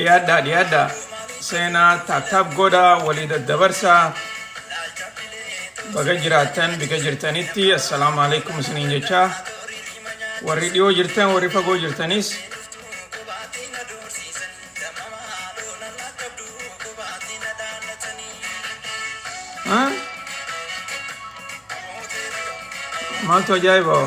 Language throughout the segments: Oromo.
dhiyaadha seenaa taataaf godha walii daddabarsaa baga jiraattan bika jirtanitti assalaamu alaikum isiniin jecha warri dhiyoo jirtan warri fagoo jirtanis maaltu ajaa'iba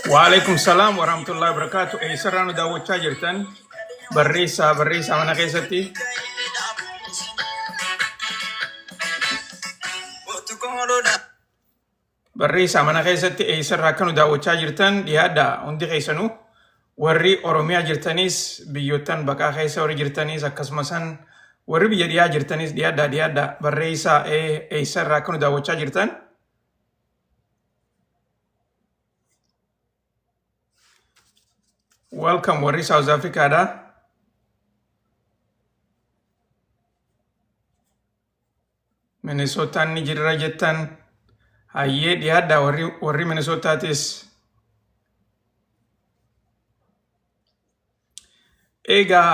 وعليكم السلام ورحمة الله وبركاته. سرانو داوچا jirtan barreessa mana keessatti barreessa mana keessatti sarraa kanu daawwachaa jirtan dhiyaadha hundi keessanuu warri Oromiyaa jirtanis biyyoottan baqaa keessa warri jirtanis akkasumas warri biyya dhiyaa jirtanis dhiyaadha barreessa sarraa kanu daawwachaa jirtan welcome warri South Africa da Minnesota ni jirra jettan hayyee dhiyaadha warri Minnesotatis egaa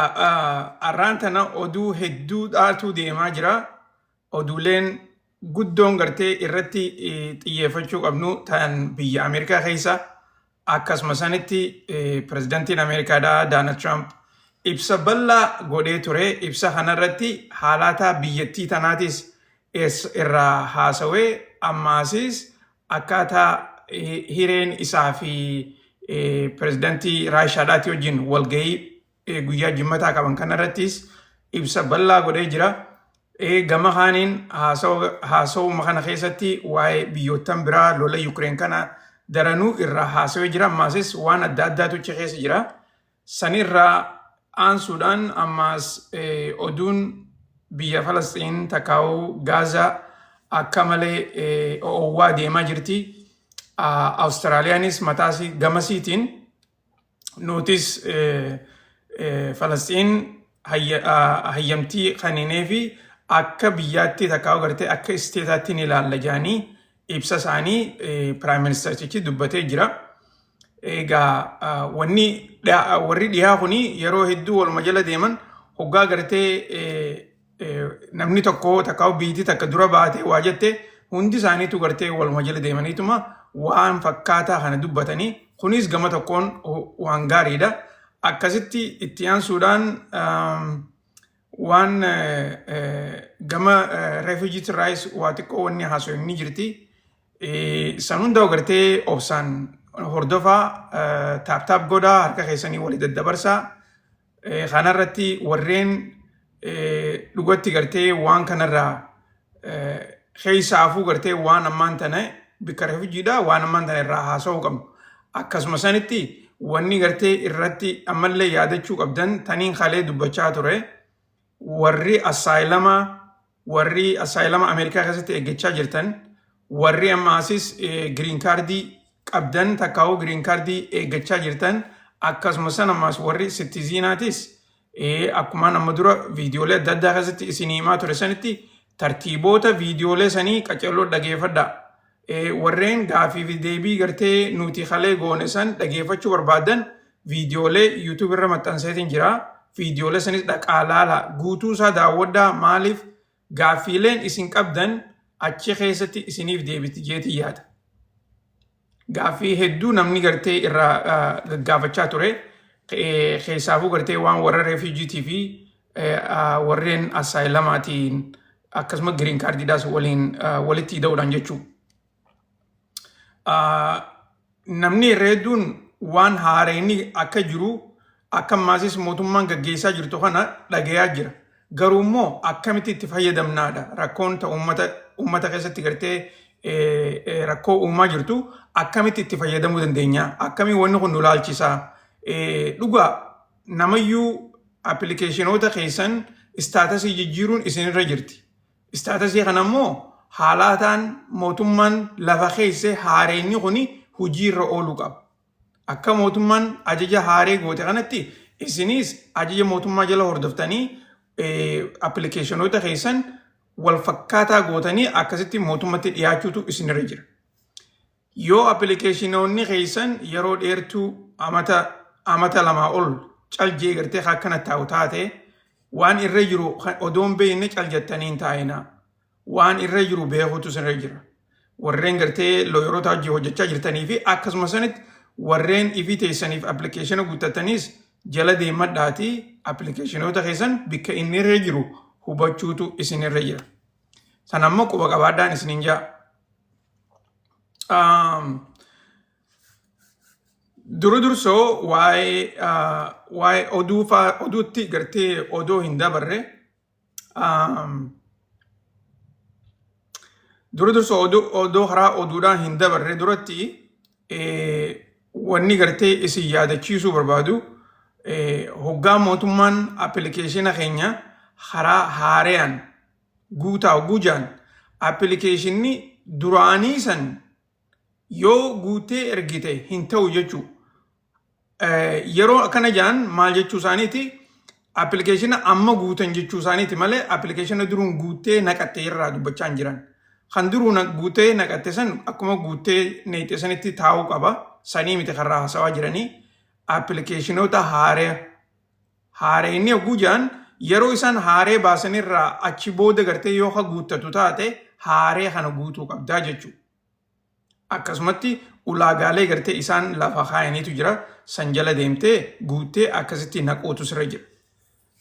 arraan tana oduu hedduudhaatu deemaa jira oduuleen guddoon gartee irratti xiyyeeffachuu qabnu tan biyya Ameerikaa keessa akkasumas sanitti pirezidaantiin Ameerikaadhaa Donald Trump ibsa bal'aa godhee ture ibsa kanarratti haalata biyyattii tanaatis irraa haasawee ammaasis akkaataa hireen isaa fi pirezidaantii Raashiyaadhaati wajjin walgahii guyyaa jimmataa qaban kanarrattis ibsa bal'aa godhee jira gama kaaniin haasawuma kana keessatti waa'ee biyyoottan biraa lola Yuukireen kana daranuu irraa haasawee jira ammaasis waan adda addaatu keessa jira sanirraa aansuudhaan ammaas oduun biyya Falastiin takkaa'uu Gaazaa akka malee oowwaa deemaa jirti Awustiraaliyaanis mataasi gamasiitiin nutis Falastiin hayyamtii kaniinee fi akka biyyaatti takkaa'uu gartee akka isteetaatti ni ilaalla jaanii ibsa isaanii Prime Ministerichi dubbatee jira. Egaa warri dhiyaa kuni yeroo hedduu waluma jala deeman hoggaa gartee namni tokko takkaa'u biitii takka dura baatee waa jette hundi isaaniitu gartee waluma jala deemaniituma waan fakkaataa kana dubbatanii kunis gama tokkoon waan gaariidha. Akkasitti itti aansuudhaan waan gama refugee rights waa xiqqoo wanni haasoo inni jirti. San hunda gartee obsaan hordofaa taap godhaa harka keessanii walii daddabarsaa kanarratti warreen dhugatti gartee waan kanarraa keessaafuu gartee waan ammaan tana bikka refujiidha waan ammaan tana irraa haasa'uu qabnu akkasuma sanitti wanni gartee irratti ammallee yaadachuu qabdan taniin kalee dubbachaa ture warri asaayilama Ameerikaa keessatti eeggachaa jirtan warri ammaasis green cardii qabdan takkaa'uu green cardii eeggachaa jirtan akkasuma san ammaas warri citizenaatis akkuma amma dura viidiyoolee adda addaa keessatti isin himaa ture sanitti tartiiboota viidiyoolee sanii qacarroo dhageeffadha warreen gaafii fi deebii gartee nuti kalee goone san dhageeffachuu barbaadan viidiyoolee YouTube irra maxxanseetiin jira viidiyoolee sanis dhaqaa laala guutuu isaa daawwadhaa maaliif gaafiileen isin qabdan achi keessatti isiniif deebiti jeetii yaada. Gaafii hedduu namni gartee irraa gaggaafachaa ture keessaafuu gartee waan warra refujiitii fi warreen asaayilamaatiin akkasuma green cardiidhaas walitti hidhuudhaan jechuudha. Namni hedduun waan haareenii akka jiru akka maasis mootummaan gaggeessaa jirtu kana dhagayaa jira. Garuu immoo akkamitti itti fayyadamnaadha rakkoon ta'u uummata keessatti gartee rakkoo uumaa jirtu akkamitti itti fayyadamuu dandeenya akkamii wanni kun nu laalchisaa dhugaa namayyuu appilikeeshinoota keessan istaatasii jijjiiruun isinirra jirti. Istaatasii kana immoo haalaataan mootummaan lafa keesse haareenyi kuni hojiirra ooluu qaba. Akka mootummaan ajaja haaree goote kanatti isinis ajaja mootummaa jala hordoftanii appilikeeshinoota keessan wal fakkaataa gootanii akkasitti mootummatti dhiyaachuutu isinirra jira. Yoo appilikeeshinoonni keessan yeroo dheertuu amata lamaa ol caljee gartee akkana taa'u taate waan irra jiru odoon beekne caljattanii hin taa'inaa. Waan irra jiru beekuutu isinirra jira. Warreen gartee looyeroota hojii hojjechaa jirtanii fi akkasuma sanitti warreen ifii teessaniif appilikeeshina guuttattanis jala deemadhaatii appilikeeshinoota keessan bakka inni irra jiru hubachuutu isinirra jira. Sana ammoo quba qabaadhaan isiniin jaa. Dursoo waa'ee oduutti gartee odoo hin dabarre dursoo odoo haraa oduudhaan hin dabarre duratti wanni gartee isin yaadachiisuu barbaadu hoggaa mootummaan appilikeeshina keenya haraa haareyaan guutaa gujaan appilikeeshinni duraanii san yoo guutee ergite hin ta'u jechuu. Yeroo akkana jaan maal jechuu isaaniiti appilikeeshina amma guutan jechuu isaaniiti malee appilikeeshina duruun guutee naqatte irraa dubbachaa hin jiran. Kan duruun guutee naqatte san akkuma guutee neexxe sanitti taa'uu qaba. Sanii miti karraa haasawaa jiranii appilikeeshinoota haaree inni hogguu jaan yeroo isaan haaree baasanirraa achi booda gartee yoo ka guuttatu taate haaree kana guutuu qabdaa jechuu. Akkasumatti ulaagaalee gartee isaan lafa kaayaniitu jira san jala deemtee guuttee akkasitti naquutu sirra jira.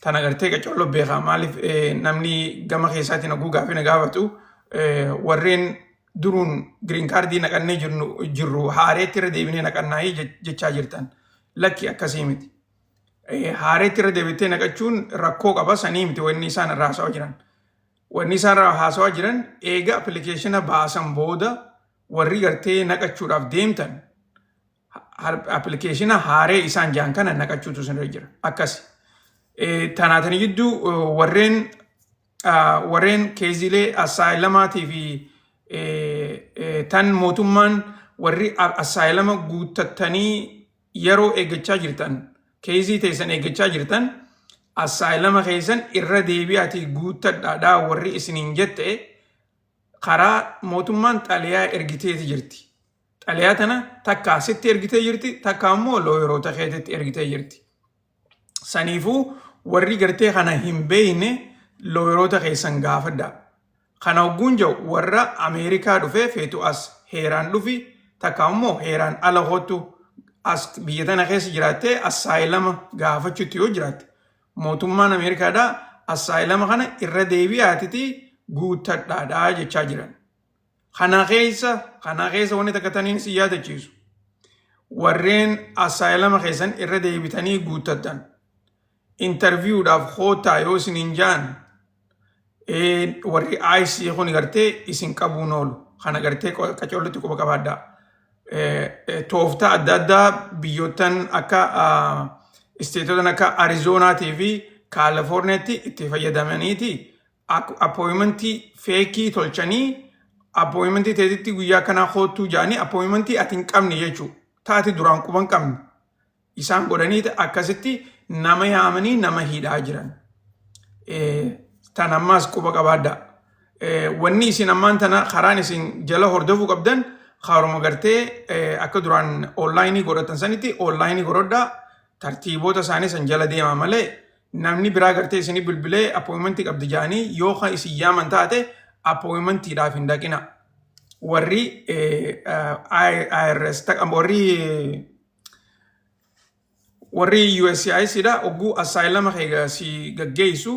Tana gartee qacollo beekaa maaliif namni gama keessaatiin hogguu gaafii na gaafatu warreen duruun giriin kaardii naqannee jirru haareetti irra deebinee naqannaayii jechaa jirtan lakki akkasii miti. Haareetti irra deebitee naqachuun rakkoo qaba sanii miti wanni isaan irraa haasawaa jiran. Wanni isaan irraa haasawaa jiran eega appilikeeshina baasan booda warri gartee naqachuudhaaf deemtan appilikeeshina haaree isaan jaan kana naqachuutu isinirra jira. Akkasi. Tanaatanii jidduu warreen keezilee assaayilamaatii fi tan mootummaan warri assaayilama guuttattanii yeroo eeggachaa jirtan keezii teessan eeggachaa jirtan assaayilama keessan irra deebi'aatii guuttadhaadhaa warri isiniin jette karaa mootummaan xaliyaa ergiteeti jirti. Xaliyaa tana takka asitti ergitee jirti takka ammoo looyeroota keetitti ergitee jirti. Saniifuu warri gartee kana hin beeyne looyeroota keessan gaafadha. Kana hogguun jiru warra Ameerikaa dhufee feetu as heeraan dhufi takka ammoo heeraan ala hootu as biyya tana keessa jiraattee assaayilama gaafachuutti yoo jiraatte mootummaan Ameerikaadhaa assaayilama kana irra deebi'aatitii guuttadhaadhaa jechaa jiran. Kana keessa wanni takkataniin si yaadachiisu. Warreen assaayilama keessan irra deebitanii guuttatan interviewudhaaf hootaa yoo isin hin jaan warri IC kun gartee isin qabuun oolu. Kana gartee qacollotti quba qabaadhaa. Tooftaa adda addaa biyyootan akka isteetotan akka Arizonaatii fi Kaalifoorniyaatti itti fayyadamaniiti appointmentii feekii tolchanii appointmentii teetitti guyyaa kanaa hoottuu jaanii appointmentii ati hin qabne jechuu taati duraan quba hin qabne isaan godhaniiti akkasitti nama yaamanii nama hidhaa jiran. Tan ammaas quba qabaadhaa. Wanni isin ammaan tana karaan isin jala hordofuu qabdan haruma gartee akka duraan onlaayinii godhatan sanitti onlaayinii godhodhaa tartiiboota isaanii san jala deemaa malee namni biraa gartee isinii bilbilee appointmentii qabdi jaanii yoo kan isin yaaman taate appointmentiidhaaf hin dhaqina. Warri IRS warri USCIS dha ogguu assaayilama keega si gaggeessu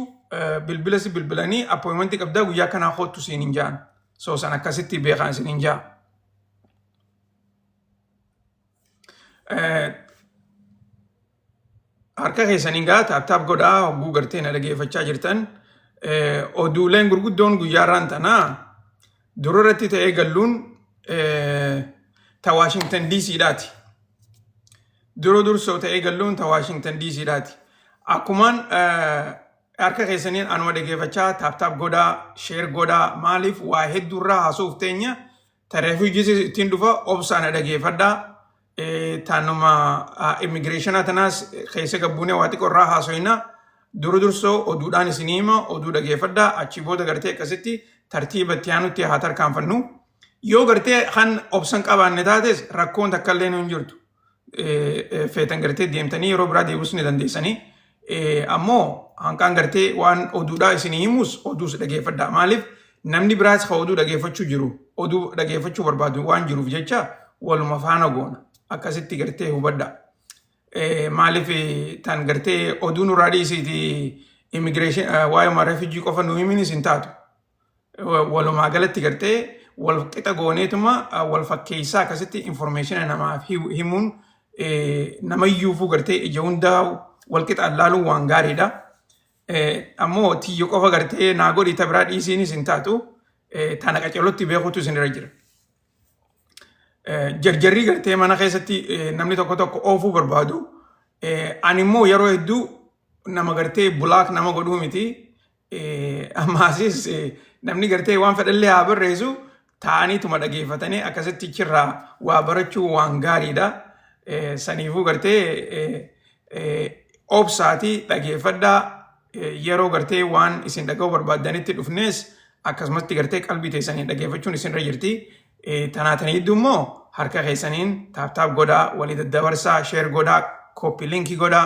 bilbila si bilbilanii appointmentii qabdaa guyyaa kanaa hoottu siin hin jaan. So san akkasitti beekaan isin hin jaa. Harka keessaniin gaa taaptaap godhaa hogguu gartee na dhageeffachaa jirtan oduuleen gurguddoon guyyaarraan tanaa durarratti ta'ee galluun ta Washington DC daati. Dursoo ta'ee galluun ta Washington DC daati. Akkumaan harka keessaniin anuma dhageeffachaa taap godhaa, share godhaa maaliif waa hedduurraa haasuuf teenya ta refugees ittiin dhufa obsaan dhageeffadhaa. Taanuma immigireeshinaa tanaas keessa gabbuunee waa xiqqoorraa haasoyna dursoo oduudhaan isin hima oduu dhageeffadhaa achi booda gartee akkasitti tartiiba itti aanutti haa tarkaanfannu. Yoo gartee kan obsan qabaanne taates rakkoon takka illee hin jirtu. Feetan gartee deemtanii yeroo biraa deebisuu ni dandeessanii. Ammoo hanqaan gartee waan oduudhaa isin himus oduus dhageeffadhaa. Maaliif namni biraas kan oduu dhageeffachuu jiru oduu dhageeffachuu barbaadu waan jiruuf jecha waluma faana goona. Akkasitti gartee hubadha. Maaliif tan gartee oduu nurraa dhiisiiti immigreeshin waa'ee refugee qofa nu himinis hin taatu. Walumaa galatti gartee wal qixa gooneetuma wal fakkeessaa akkasitti information namaaf himuun namayyuufuu gartee ija hundaa wal qixa laaluun waan gaariidha. Ammoo tiyyo qofa gartee naa godhi ta biraa dhiisiinis hin taatu tana qaceelotti beekutu isinirra jira. Jarjarrii gartee mana keessatti namni tokko oofuu barbaadu. Ani immoo yeroo hedduu nama gartee bulaak nama godhuu miti. Ammaasis namni gartee waan fedhallee haa barreessu ta'aniituma dhageeffatanii akkasitti chirraa waa barachuu waan gaariidha. Saniifuu gartee obsaatii dhageeffadhaa yeroo gartee waan isin dhaga'uu barbaadanitti dhufnes akkasumatti gartee qalbii teessanii dhageeffachuun isinirra jirti. Tanaatanii hedduu immoo harka keessaniin taap godhaa walii daddabarsaa sheer godhaa koppii linkii godhaa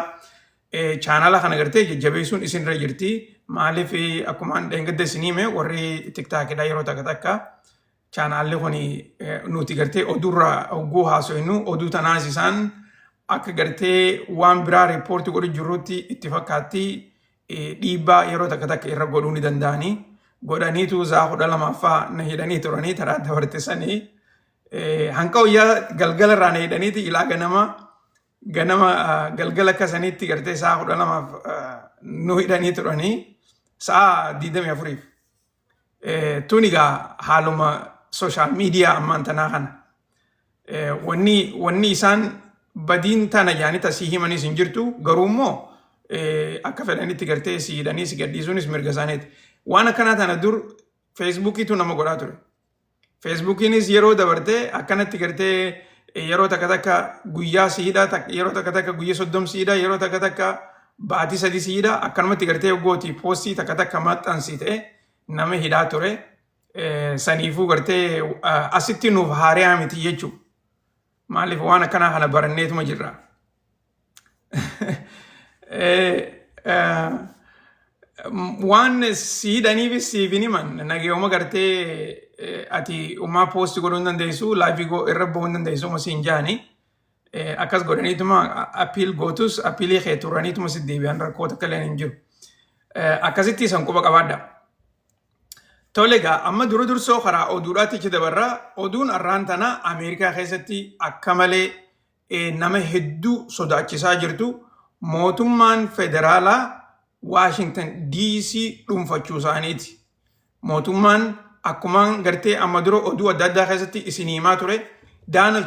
chaanala kana gartee jajjabeessuun isinirra jirti. Maaliif akkumaan dheengadda isin hime warri tiktaakidha yeroo takka chaanaalli kun nuti gartee oduurra hogguu haasoynu oduu tanaas isaan akka gartee waan biraa riippoortii godhu jirrutti itti fakkaatti dhiibbaa yeroo takka irra godhuu ni danda'anii. Godhaniitu zaa 12ffaa na hidhanii turanii taraa dabartisanii hanqa wayyaa galgala irraa na hidhaniiti ilaa ganama galgala akkasaniitti gartee saa 12 nu hidhanii turanii saa 24. Tun egaa haaluma sooshaal miidiyaa ammaan tanaa kana. Wanni isaan badiin tana jaanita si himanis hin jirtu garuu immoo akka fedhanitti gartee si hidhanii si gadhiisuunis mirga isaaniiti. Waan akkanaa tana dur feesbuukiitu nama godhaa ture. Feesbuukiinis yeroo dabartee akkanatti gartee yeroo takka guyyaa si hidha, yeroo takka guyyaa 30 si hidha, yeroo takka baatii 3 si hidha, akkanumatti gartee hoggooti poostii takka maxxansi ta'e nama hidhaa ture. Saniifuu gartee asitti nuuf haariyaa miti jechuudha. Maaliif waan akkanaa kana baranneetuma jirra. Waan si hidhaniifis siif hin himan nageewuma gartee ati ummaa poosti godhuu hin dandeessu laayifii irra bahuu hin dandeessu ma siin jaani akkas godhaniituma appiil gootus appiilii kee turaniituma si deebi'an rakkoo takka illee hin jiru. Akkasitti isan quba qabaadha. Tole egaa amma dursoo karaa oduudhaatti ichi dabarraa oduun arraan tana Ameerikaa keessatti akka malee nama hedduu sodaachisaa jirtu mootummaan federaalaa Washington DC dhuunfachuu isaaniiti. Mootummaan akkumaan gartee amma dura oduu adda addaa keessatti isin himaa ture Donald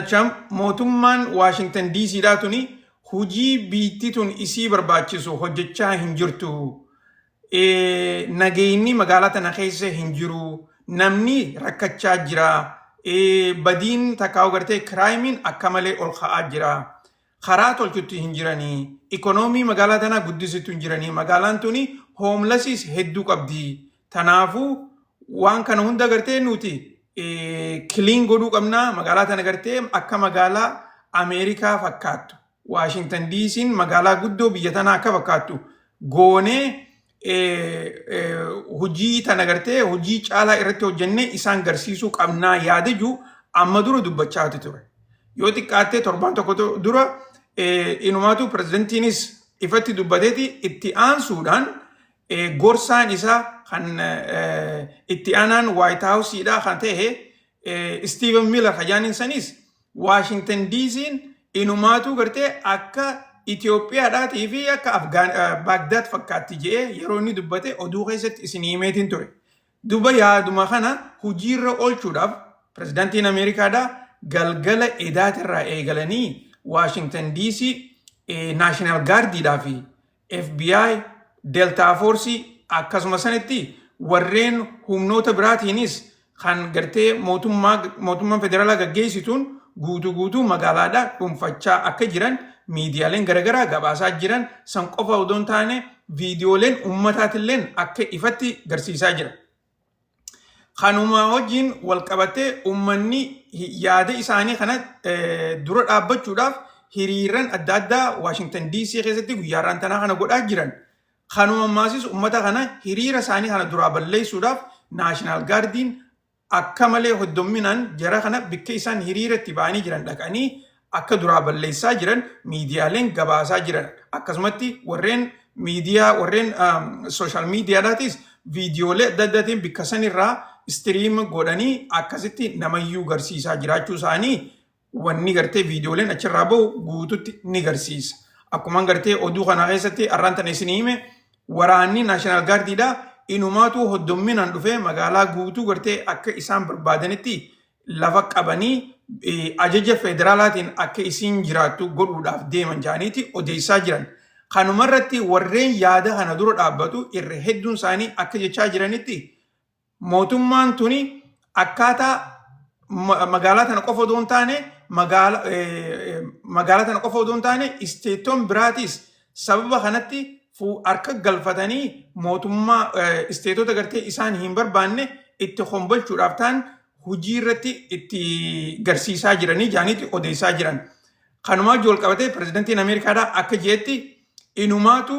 Trump mootummaan Washington DC tuni hujii biitti tun isii barbaachisu hojjechaa hin jirtu. Nageenyi magaalaa tana keessa hin jiru. Namni rakkachaa jira. Badiin takkaa'u gartee kiraayimiin akka malee ol ka'aa jira. Karaa tolchutti hin jiranii. Ikonoomii magaalaa tanaa guddisitu hin jiranii. Magaalaan tuni hoomlasiis hedduu qabdi. Tanaafuu waan kana hunda gartee nuti kiliin godhuu qabna. Magaalaa tana gartee akka magaalaa Ameerikaa fakkaattu. Washington DC'n magaalaa guddoo biyya tanaa akka fakkaattu. Goonee hujii tana gartee hujii caalaa irratti hojjennee isaan garsiisuu qabnaa yaadaju amma dura dubbachaati ture. Yoo xiqqaattee torbaan tokko dura inumaatu pireezidentiinis ifatti dubbateeti itti aansuudhaan gorsaan isaa kan itti aanaan White House'dha kan ta'e Stephen Miller hajaaniin sanis Washington DC'n inumaatu gartee akka Itoophiyaadhaatii fi akka Bagdaad fakkaatti jedhee yeroo inni dubbate oduu keessatti isin himeetiin ture. duba yaaduma kana hojiirra oolchuudhaaf pirezidaantiin Ameerikaadhaa galgala edaatirraa eegalanii Washington DC National Guardiidhaa fi FBI Delta Force akkasuma sanitti warreen humnoota biraatiinis kan gartee mootummaan federaalaa gaggeessituun guutuu magaalaadhaa dhuunfachaa akka jiran miidiyaaleen garaagaraa gabaasaa jiran san qofa odoo hin taane viidiyooleen ummataatilleen akka ifatti garsiisaa jira. Kanuma wajjin walqabatee ummanni yaada isaanii kana dura dhaabbachuudhaaf hiriiran adda addaa Washington DC keessatti guyyaarraan tanaa kana godhaa jiran. Kanuma maasis ummata kana hiriira isaanii kana duraa balleessuudhaaf National Guardiin akka malee hoddomminaan jara kana bakka isaan hiriira itti ba'anii jiran dhaqanii akka duraa balleessaa jiran miidiyaaleen gabaasaa jiran. Akkasumatti warreen social miidiyaadhaatis viidiyoolee adda addaatiin bakka sanirraa istiriim godhanii akkasitti namayyuu garsiisaa jiraachuu isaanii wanni gartee viidiyooleen achirraa bahu guututti ni garsiisa. Akkuma gartee oduu kana keessatti arraan tan isinii hime waraanni National Guardiidhaa inumaatu hoddomminaan dhufee magaalaa guutuu gartee akka isaan barbaadanitti lafa qabanii ajaja federaalaatiin akka isiin jiraattu godhuudhaaf deeman jaaniiti odeessaa jiran. Kanumarratti warreen yaada kana dura dhaabbatu irra hedduun isaanii akka jechaa jiranitti mootummaan tuni akkaataa magaalaa tana qofa odoo hin taane magaalaa tana qofa odoo hin taane isteetoon biraatis sababa kanatti harka galfatanii mootummaa isteetota gartee isaan hin barbaanne itti hombolchuudhaaf ta'an hojii irratti itti garsiisaa jiranii jaaniitti odeessaa jiran. Kanumaa jool qabatee pirezidaantiin Ameerikaadhaa akka jeetti inumaatu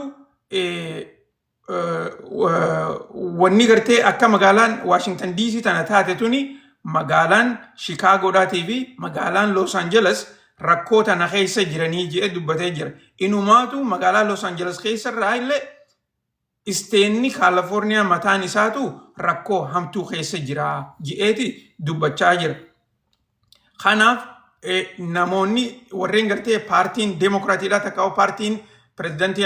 wanni gartee akka magaalaan Washington DC tana taate tuni magaalaan Chicagoodhaatii fi magaalaan Los Angeles rakkoo tana keessa jiranii jedhee dubbatee jira. Inumaatu magaalaa Los Angeles keessa irraa illee isteenni Kaalifoorniyaa mataan isaatu rakkoo hamtuu keessa jira jedheeti dubbachaa jira. Kanaaf namoonni warreen gartee paartiin Deemokiraatiidhaa takkaa'u paartiin pirezidaantii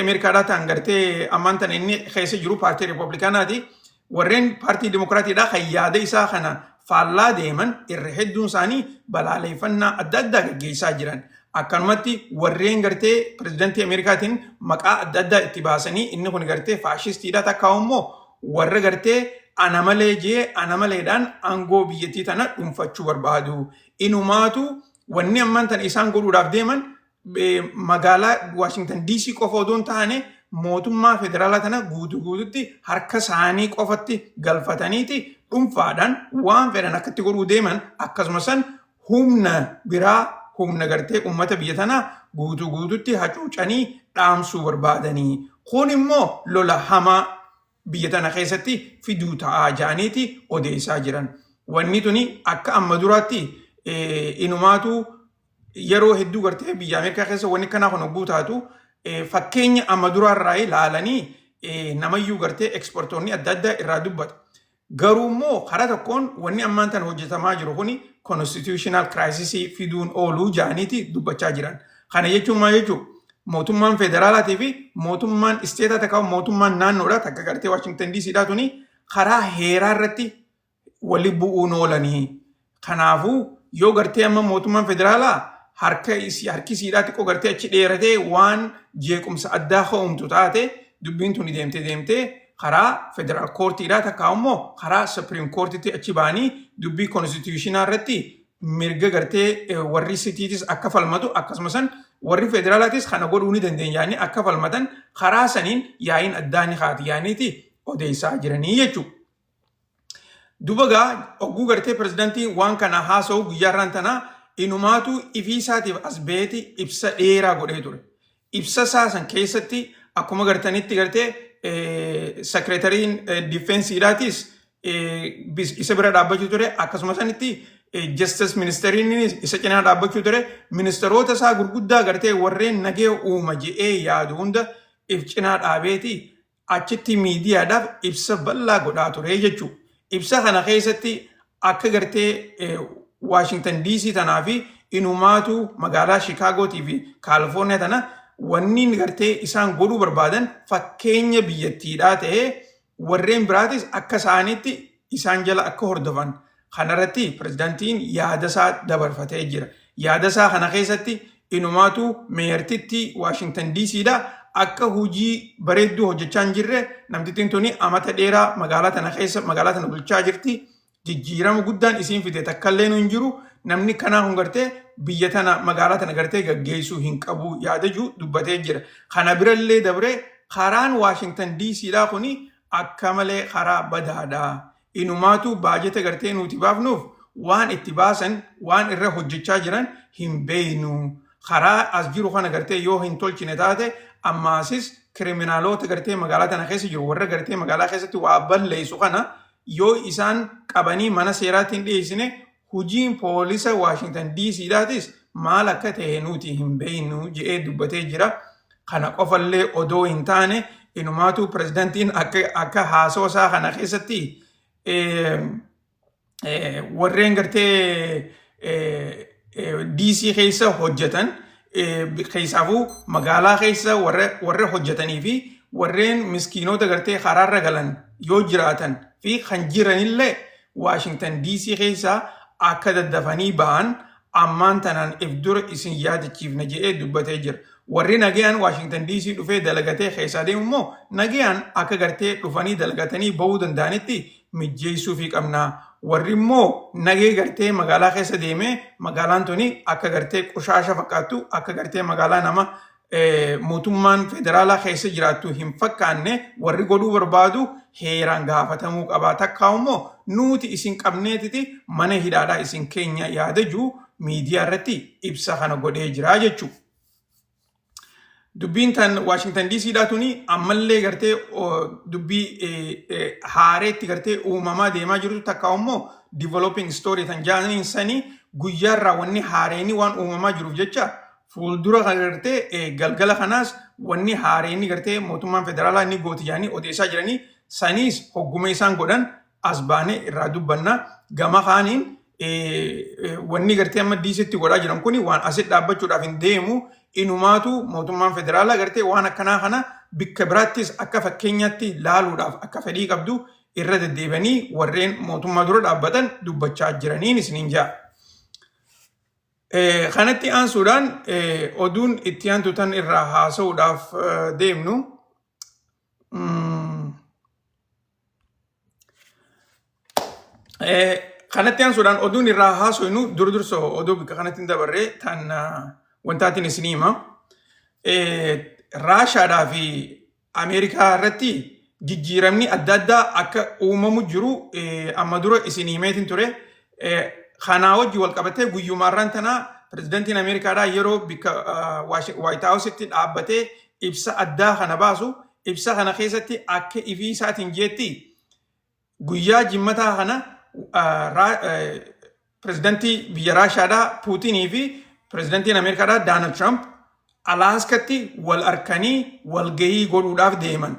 Ameerikaadhaa ta'an gartee ammaan tana inni keessa jiru paartii Riippablikaanaati. Warreen paartii Deemokiraatiidhaa kan yaada isaa kana faallaa deeman irra hedduun isaanii balaaleffannaa adda addaa gaggeessaa jiran. Akkanumatti warreen gartee pirezidaantii Ameerikaatiin maqaa adda addaa itti baasanii inni kun gartee faashistiidhaa takkaa'u immoo warra gartee anamaleedhaan aangoo biyyattii tana dhuunfachuu barbaadu. Inumaatu wanni ammaan tana isaan godhuudhaaf deeman magaalaa Washington DC qofa odoo hin taane mootummaa federaalaa tana guutuutti harka isaanii qofatti galfataniiti dhuunfaadhaan waan fedhan akkatti godhuu deeman akkasumas humna biraa humna gartee uummata biyya tanaa guutuutti hacuucanii dhaamsuu barbaadanii. Kun immoo lola hamaa biyya tana keessatti fiduu ta'aa jaaniiti odeessaa jiran. Wanni tuni akka amma duraatti inumaatu yeroo hedduu gartee biyya Ameerikaa keessa wanni kanaa kun hogguu taatu fakkeenya amma duraarraa ilaalanii namayyuu gartee ekspoortoonni adda addaa irraa dubbata. Garuu immoo karaa tokkoon wanni ammaan tana hojjetamaa jiru kuni constitutional crisis fiduun ooluu jaaniiti dubbachaa jiran. Kana jechuun maal jechuudha? Mootummaan federaalaatii fi mootummaan isteetaa takkaa'u mootummaan naannoodhaa takka gartee Washington DCdhaa tuni karaa heeraa irratti wali bu'uun oolanii. Kanaafuu yoo gartee amma mootummaan federaalaa harki isiidhaa xiqqoo gartee achi dheeratee waan jeequmsa addaa ho'umtu taate dubbiin tuni deemtee karaa federaal koortiidhaa takkaa'u immoo karaa supreme koortiitti achi ba'anii dubbii konstituushinaa irratti mirga gartee warri sitiitis akka falmatu akkasumas warri federaalaatis kana godhuu ni dandeenyaanii akka falmatan karaa saniin yaa'iin addaa ni haati yaaniiti odeessaa jiranii jechuudha. Dubagaa ogguu gartee pirezidaantiin waan kana haasa'u guyyaarraan tanaa inumaatu ifiisaatiif as beeti ibsa dheeraa godhee ture. Ibsa isaa san keessatti akkuma gartanitti gartee sekireetariin difeensiidhaatis isa bira dhaabbachuu ture akkasumas sanitti justice ministeriin isa cinaa dhaabbachuu ture ministeerota isaa gurguddaa gartee warreen nagee uuma je'ee yaadu hunda if cinaa dhaabeeti achitti miidiyaadhaaf ibsa bal'aa godhaa ture jechuudha. Ibsa kana keessatti akka gartee Washington DC tanaa fi inumaatu magaalaa Chicaagootii fi Kaalifoorniyaa tana wanni gartee isaan godhuu barbaadan fakkeenya biyyattiidhaa ta'ee warreen biraatis akka isaaniitti isaan jala akka hordofan. Kanarratti pirezidaantiin yaadasaa dabarfatee jira. Yaadasaa kana keessatti inumaatu meeyartitti Waashingtan DCdha akka hojii bareedduu hojjechaa hin jirre namtittiin tuni amata dheeraa magaalaa tana bulchaa jirti. Jijjiirama guddaan isiin fide takkallee hin jiru. Namni kanaa hungartee biyya tana magaalaa tana gartee gaggeessuu hin qabu yaadaju dubbatee jira. Kana birallee dabree karaan Waashingtan DCdha kuni akka malee karaa badaadha. Inumaatu baajeta gartee nuti baafnuuf waan itti baasan waan irra hojjechaa jiran hin beeynu. Karaa as jiru kana gartee yoo hin tolchine taate ammaasis kiriminaalota gartee magaalaa tana keessa jiru warra gartee magaalaa keessatti waa balleessu kana yoo isaan qabanii mana seeraatti hin dhiyeessine hojiin poolisa Waashingtan DCdhaatis maal akka ta'e nuti hin beeynu jedhee dubbatee jira. Kana qofallee odoo hin taane inumaatu pirezidaantiin akka haasoo isaa kana keessatti warreen gartee DC keessa hojjetan keessaafuu magaalaa keessa warra hojjetanii fi warreen miskiinota gartee karaarra galan yoo jiraatan fi kan jiranillee Waashingtan DC keessa akka daddafanii ba'an ammaan tanaan if dura isin yaadachiifna jedhee dubbatee jira. Warri nagayaan Waashingtan DC dhufee dalagatee keessaa deemu immoo nagayaan akka gartee dhufanii dalagatanii bahuu danda'anitti mijjeessuu fi qabna. Warri immoo nagee gartee magaalaa keessa deemee magaalaan tuni akka gartee qoshaasha fakkaattu akka gartee magaalaa nama mootummaan federaalaa keessa jiraattu hin fakkaanne warri godhuu barbaadu heeraan gaafatamuu qaba. Takkaa immoo nuti isin qabneetiti mana hidhaadhaa isin keenya yaadaju miidiyaa irratti ibsa kana godhee jira jechuudha. Dubbiin tan Waashingtan DCdhaa tuni ammallee gartee dubbii haareetti gartee uumamaa deemaa jirtu takkaa immoo developing story tan jaaniin sanii guyyaarraa wanni haareeni waan uumamaa jiruuf jecha fuuldura kan gartee galgala kanaas wanni haareeni gartee mootummaan federaalaa inni gooti jaanii odeessaa jiranii saniis hogguma isaan godhan as baanee irraa dubbanna. Gama kaaniin wanni gartee amma DCtti godhaa jiran kuni waan asitti dhaabbachuudhaaf hin deemu. Inumaatu mootummaan federaalaa gartee waan akkanaa kana bikka biraattis akka fakkeenyaatti laaluudhaaf akka fedhii qabdu irra deddeebanii warreen mootummaa dura dhaabbatan dubbachaa jiraniin isiniin jaa. Kanatti aansuudhaan oduun itti aantu tan irraa haasa'uudhaaf deemnu. Kanatti aansuudhaan oduun irraa haasa'inu durdursoo oduu bikka kanatti dabarree tan wantaatiin isin hima. Raashaadhaa fi Ameerikaa irratti jijjiiramni adda addaa akka uumamu jiru amma dura isin himeetiin ture. Kanaa wajji wal qabatee guyyumaarraan tanaa pirezidaantiin Ameerikaadhaa yeroo bikka White House'tti dhaabbatee ibsa addaa kana baasu ibsa kana keessatti akka ifii isaatiin jeetti guyyaa jimmataa kana pirezidaantii biyya Raashaadhaa Puutinii fi pirezidaantiin Ameerikaadhaa Doonaald Tiraamp Alaaskatti wal arkanii walgahii godhuudhaaf deeman.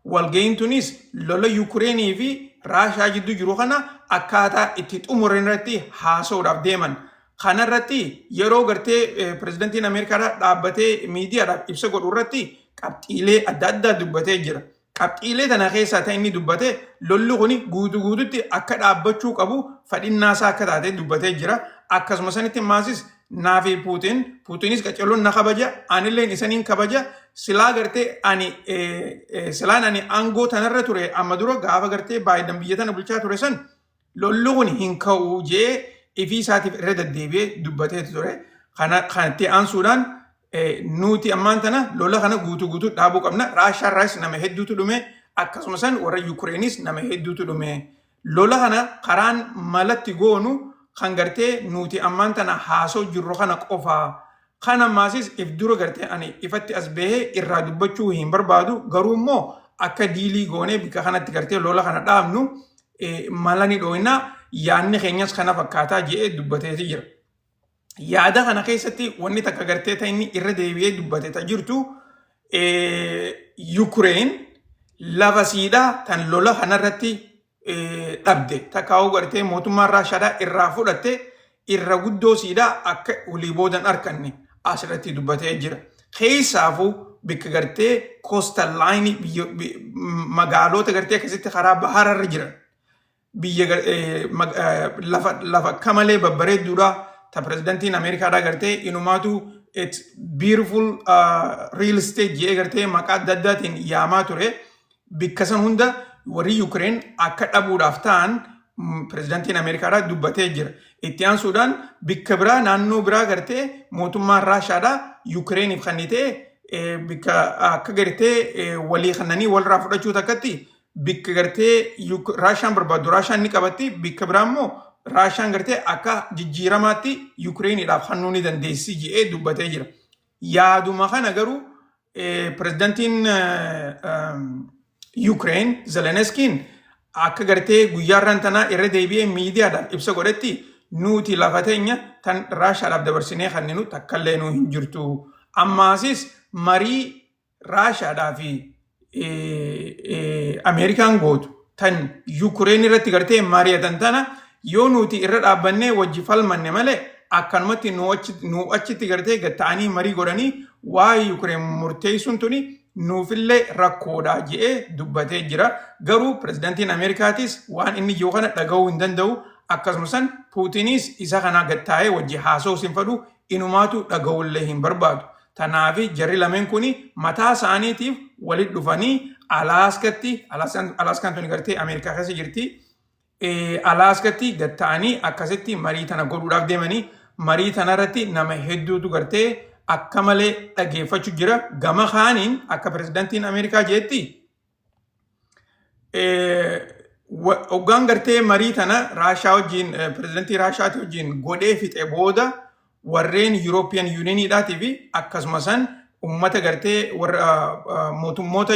Walgahiin tunis lola Yukureenii fi Raashaa jidduu jiru kana akkaataa itti xumuran irratti haasa'uudhaaf deeman. Kana irratti yeroo gartee pirezidaantiin Ameerikaadhaa dhaabbatee miidiyaadhaaf ibsa godhu irratti qabxiilee adda addaa dubbatee jira. Qabxiilee tana keessaa ta'e inni dubbate lolli kuni guutuutti akka dhaabbachuu qabu fadhinnaasaa akka taate dubbatee jira. Akkasuma sanitti maasis naafi Puutinis qaceelloon na kabaja anilleen isaniin kabaja silaa gartee silaan ani aangoo tanarra ture amma dura gaafa gartee Baayiden biyya tana bulchaa ture san lolli kun hin ka'u jee ifii isaatiif irra deddeebi'ee dubbatee ture. Kanatti aansuudhaan nuti ammaan tana lola kana guutuu dhaabuu qabna. Raashaarraas nama hedduutu dhume akkasuma san warra Yukureenis nama hedduutu dhume. Lola kana karaan malatti goonu kan gartee nuti ammaan tana haasoo jirru kana qofaa. Kana maasis if dura gartee ani ifatti as bahee irraa dubbachuu hin barbaadu garuu immoo akka diilii goonee bikka kanatti gartee lola kana dhaabnu mala ni dhooyna yaadni keenyas kana fakkaataa jedhee dubbateeti jira. Yaada kana keessatti wanni takka gartee ta'inni irra deebi'ee dubbatee jirtu Yukureen lafa siidhaa tan lola kanarratti dhabde takkaa'uu gartee mootummaan Raashaadhaa irraa fudhatte irra guddoo siidhaa akka olii boodan arkanne asirratti dubbatee jira. keessaafu bikka gartee coastal line magaalota gartee akkasitti karaa bahararra jiran biyya lafa kamalee babbareedduudha ta pirezidantiin Ameerikaadhaa gartee inumaatu it's beautiful real estate jee gartee maqaa adda addaatiin yaamaa ture bikka san hunda warri Ukraine akka dhabuudhaaf ta'an pirezidantiin Ameerikaadhaa dubbatee jira. Itti aansuudhaan bikka biraa naannoo biraa gartee mootummaan Raashaadhaa Ukraineef kannitee bikka akka gartee walii kannanii walirraa fudhachuu takkatti bikka gartee Raashaan barbaaddu Raashaan ni qabatti bikka biraa immoo Raashaan gartee akka jijjiiramaatti Ukraineedhaaf hannuu ni dandeessi jedhee dubbatee jira. Yaaduma kana garuu pirezidantiin Ukraine Zelenskiin akka gartee guyyaarran tanaa irra deebi'ee miidiyaadhaaf ibsa godhetti nuti lafa teenya tan Raashaadhaaf dabarsinee kanninu takkallee nuu hin jirtu. Ammaasis marii Raashaadhaa fi Ameerikaan gootu tan Ukraine irratti gartee mari'atan tana yoo nuti irra dhaabbannee wajji falmanne malee akkanumatti nu achitti gartee gatta'anii marii godhanii waa'ee Ukraine murteessuun tuni nuufillee rakkoodha jedhee dubbatee jira. Garuu pirezidantiin Ameerikaatis waan inni jiru kana dhaga'uu hin danda'u. Akkasumas Puutinis isa kana gattaa'ee wajji haasa'uu hin fedhu inumaatu dhaga'ullee hin barbaadu. Tanaaf jarri lameen kuni mataa isaaniitiif walitti dhufanii Alaaskaan tuni gartee Ameerikaa keessa jirti. Alaaskatti gatta'anii akkasitti marii tana godhuudhaaf deemanii marii tanarratti nama hedduutu gartee akka malee dhageeffachuu jira. Gama kaaniin akka pirezidantiin Ameerikaa jeetti hoggaan gartee marii tana Raashaa wajjin pirezidantii Raashaati wajjin godhee fixe booda warreen European Unioniidhaatii fi akkasumas ummata gartee mootummoota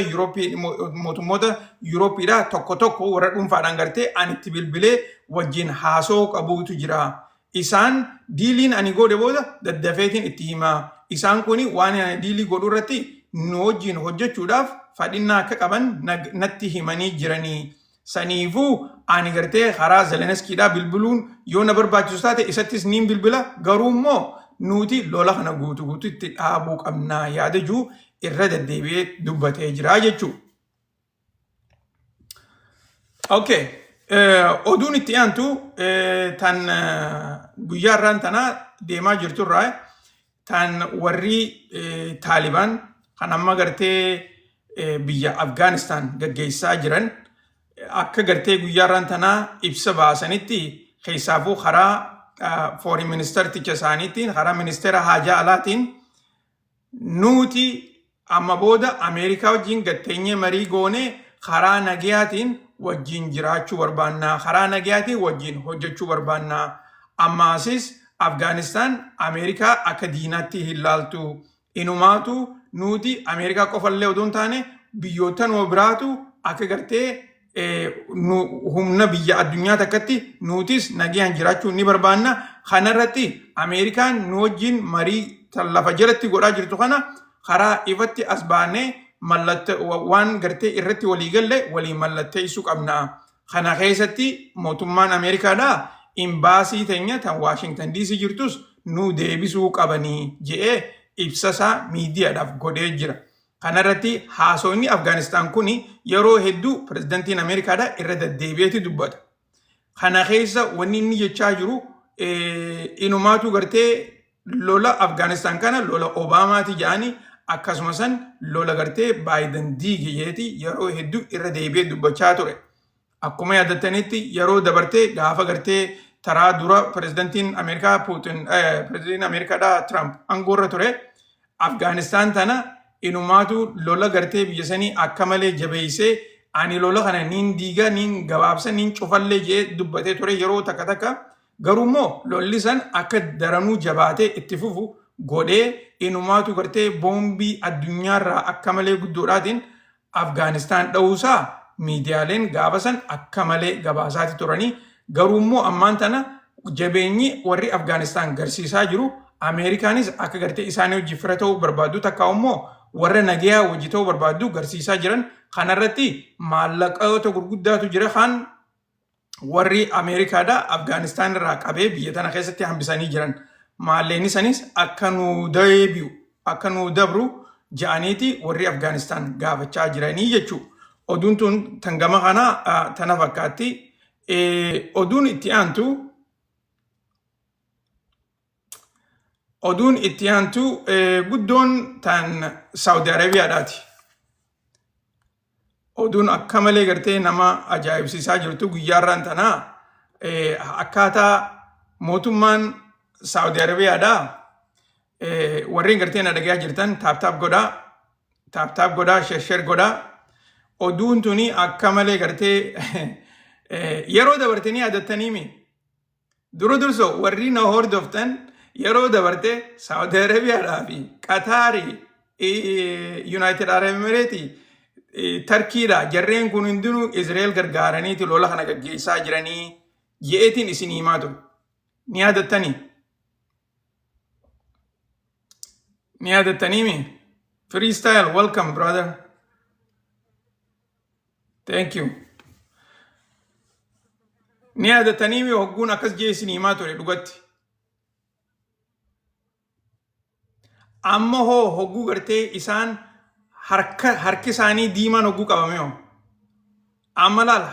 Yuurooppiidhaa tokko warra dhuunfaadhaan gartee ani itti bilbilee wajjin haasoo qabuutu jira. Isaan diiliin ani godhe booda daddafeetiin itti himaa. Isaan kuni waan diilii godhuu irratti nu wajjin hojjechuudhaaf fadhinnaa akka qaban natti himanii jiranii. Saniifuu ani gartee karaa Zelenskiidhaa bilbiluun yoo na barbaachisu taate isattis niin bilbila. Garuu immoo nuti lola kana guutuu itti dhaabuu qabnaa yaada jiru irra deddeebi'ee dubbatee jira jechuudha. Okay. Oduun itti aantu tan guyyaarraan tanaa deemaa jirturraa tan warri Taalibaan kan amma gartee biyya Afgaanistaan gaggeessaa jiran akka gartee guyyaarraan tanaa ibsa baasanitti keessaafuu karaa foreign ministerticha isaaniitiin karaa ministeera haajaa alaatiin nuti amma booda Ameerikaa wajjin gatteenyee marii goonee karaa nagayaatiin wajjin jiraachuu barbaannaa. Karaa nagayaatiin wajjin hojjechuu barbaannaa. Ammaasis Afgaanistaan Ameerikaa akka diinaatti hin laaltu. Inumaatu nuti Ameerikaa qofallee odoo hin taane biyyoota nuu biraatu akka gartee humna biyya addunyaa takkatti nutis nagayaan jiraachuu ni barbaanna. Kanarratti Ameerikaan nu wajjin marii lafa jalatti godhaa jirtu kana karaa ifatti as baanee waan gartee irratti waliigalle walii mallatteessuu qabna. Kana keessatti mootummaan Ameerikaadhaa imbaasii teenya tan Waashingtan DC jirtus nu deebisuu qabanii jedhee ibsasaa miidiyaadhaaf godhee jira. Kanarratti haasawni Afgaanistaan kuni yeroo hedduu pirezidantiin Ameerikaadhaa irra deddeebi'eeti dubbata. Kana keessa wanni inni jechaa jiru inumaatu gartee lola Afgaanistaan kana lola Obaamaati jedhanii akkasumas lola gartee Baayiden diigiyeeti yeroo hedduu irra deebi'ee dubbachaa ture. Akkuma yaadattanitti yeroo dabartee gaafa gartee taraa dura pirezidantiin Ameerikaa pirezidantiin Ameerikaadhaa Trump aangoorra ture Afgaanistaan tana inumaatu lola gartee biyya sanii akka malee jabeessee ani lola kana niin diiga niin gabaabsa niin cufallee jedhee dubbatee ture yeroo takka garuu immoo lolli san akka daranuu jabaatee itti fufu godhee inumaatu gartee boombii addunyaarraa akka malee guddoodhaatiin Afgaanistaan dha'uusaa miidiyaaleen gaafa san akka malee gabaasaati turanii. Garuu immoo ammaan tana jabeenyi warri Afgaanistaan garsiisaa jiru Ameerikaanis akka gartee isaanii hojii fira ta'uu barbaaddu takka immoo warra nagayaa hojii ta'uu barbaaddu garsiisaa jiran. Kanarratti maallaqoota gurguddaatu jira kan warri Ameerikaadhaa Afgaanistaan irraa qabee biyya tana keessatti hambisanii jiran. Maallaqni sanis akka nu deebi'u akka nuu dabru ja'aniiti warri Afgaanistaan gaafachaa jiranii jechuudha. Oduun tun tan gama kana tana fakkaatti. Oduun itti aantu guddoon tan Saudi Arabiyaadhaati. Oduun akka malee gartee nama ajaa'ibsiisaa jirtu guyyaarraan tanaa akkaataa mootummaan Saudi Arabiyaadhaa warreen gartee na dhagayaa jirtan taap godhaa share godhaa. Oduun tuni akka malee gartee yeroo dabartanii yaadattaniimi. Durso warri na hordoftan yeroo dabarte Saudi Arabiyaadhaa fi Qataarii, United Arab Emirates, Tarkiidha jarreen kun hundinuu Israa'el gargaaraniiti lola kana gaggeessaa jiranii je'eetiin isin himaa ture. Ni yaadattanii? Ni yaadattaniimi? Freestyle, welcome brother. Thank you. Ni yaadattaniimi hogguun akkas jee isin himaa ture dhugatti. Amma hogguu gartee isaan harki isaanii diimaan hogguu qabame hoo. Amma laal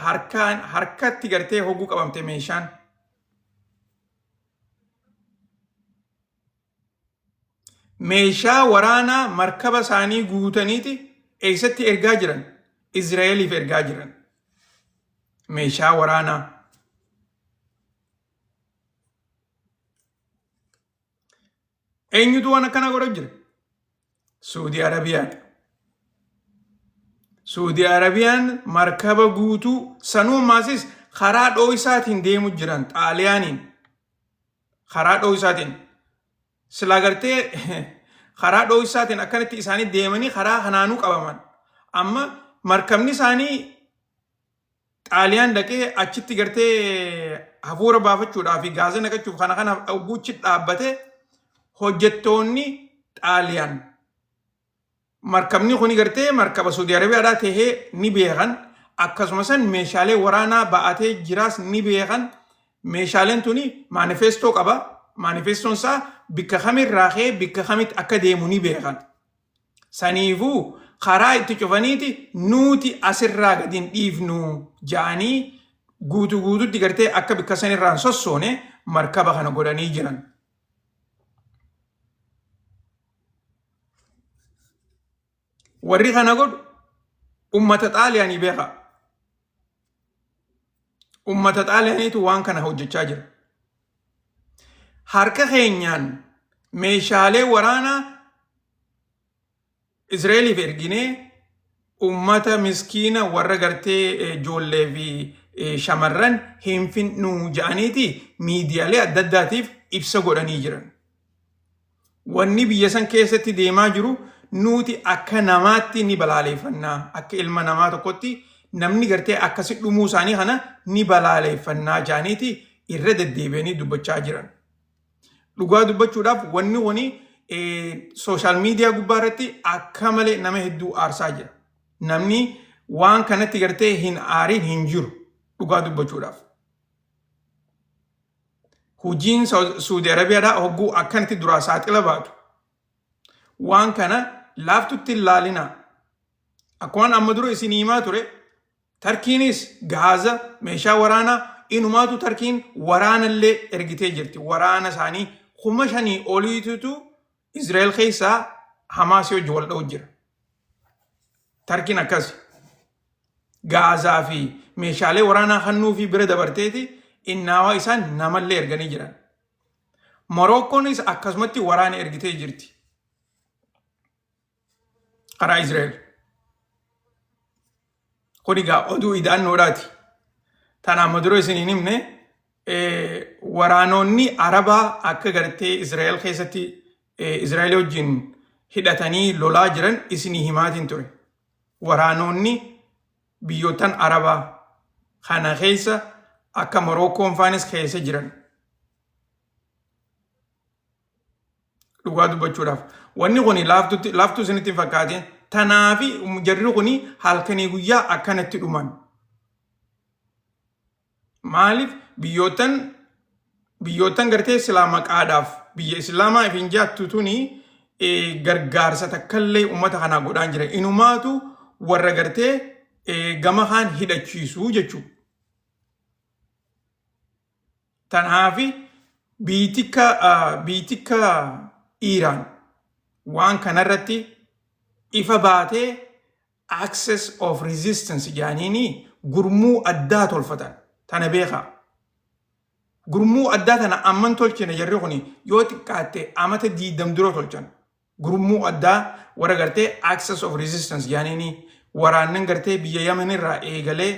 harkatti gartee hogguu qabamte meeshaan. Meeshaa waraanaa markaba isaanii guutaniiti eessatti ergaa jiran? Israa'eliif ergaa jiran. Meeshaa waraanaa. Eenyutu waan akkana godhaa jira? Saudi Arabiyaan. Saudi Arabiyaan markaba guutuu sanuu maasis karaa dho'isaatiin deemu jiran Xaaliyaaniin. Karaa dho'isaatiin. Sila gartee karaa dho'isaatiin akkanatti isaanii deemanii karaa kanaanuu qabaman. Amma markabni isaanii Xaaliyaan dhaqee achitti gartee hafuura baafachuudhaa fi gaaza naqachuuf kana guuchi dhaabbatee hojjettoonni Xaaliyaan markabni kuni gartee markaba Saudi Arabiyaadhaa tahee ni beekan. Akkasumas meeshaalee waraanaa ba'atee jiraas ni beekan. Meeshaaleen tuni maanifeestoo qaba. Maanifeestoon isaa bikka kamirraa ka'ee bikka kamitti akka deemu ni beekan. Saniifuu karaa itti cufaniiti nuti asirraa gadi hin dhiifnu ja'anii guutuutti gartee akka bikka sanirraan sossoone markaba kana godhanii jiran. Warri kana godhu ummata Xaaliyaanii beeka. Ummata Xaaliyaaniitu waan kana hojjechaa jira. Harka keenyaan meeshaalee waraanaa Israa'eliif erginee ummata miskiina warra gartee ijoollee fi shamarran hin fixnu ja'aniiti miidiyaalee adda addaatiif ibsa godhanii jiran. Wanni biyya san keessatti deemaa jiru nuti akka namaatti ni balaaleeffannaa. Akka ilma namaa tokkotti namni gartee akkasi dhumuu isaanii kana ni balaaleeffannaa ja'aniiti irra deddeebi'anii dubbachaa jiran. Dhugaa dubbachuudhaaf wanni kuni sooshaal miidiyaa gubbaa irratti akka malee nama hedduu aarsaa jira. Namni waan kanatti gartee hin aariin hin jiru dhugaa dubbachuudhaaf. Hojiin Saudi Arabiyaadhaa hogguu akkanatti duraa saaxila baatu. Waan kana laaftutti hin laalinaa. Akkuma amma dura isin himaa ture Tarkiinis gaaza meeshaa waraanaa inumaatu Tarkiin waraanallee ergitee jirti. Waraana isaanii 5,000 oliitutu Israa'el keessaa Hamaas wajjin wal dha'u jira. Tarkiin akkas gaazaa fi meeshaalee waraanaa hannuu fi bira dabarteeti innaawaa isaan namallee erganii jiran. Morookkoonis akkasumatti waraana ergitee jirti. Karaa Israa'el. Kun egaa oduu idaannoodhaati. Tanaan madura isin hin himne waraanonni Arabaa akka gartee Israa'el keessatti Israa'el wajjin hidhatanii lolaa jiran isinii himaatiin ture. Waraanonni biyyootan Arabaa kana keessa akka Morokkoon faanis keessa jiran. Dhugaa dubbachuudhaaf. Wanni kuni laaftuu isinitti hin fakkaatin. Tanaafi jarri kuni halkanii guyyaa akkanatti dhuman. Maaliif biyyoottan gartee islaama qaadhaaf biyya islaamaa hin jaattu tuni gargaarsa takkallee uummata kanaa godhaan jira. Inumaatu warra gartee gama kaan hidhachiisuu jechuudha. Tanaafi biitikka Iiraan waan kanarratti ifa baatee access of resistance jaaniini gurmuu addaa tolfatan. Tana beekaa. Gurmuu addaa tana amman tolchine jarri kuni yoo xiqqaatte amata 20 dura tolchan. Gurmuu addaa warra gartee access of resistance jaaniini waraannan gartee biyya Yemen irraa eegalee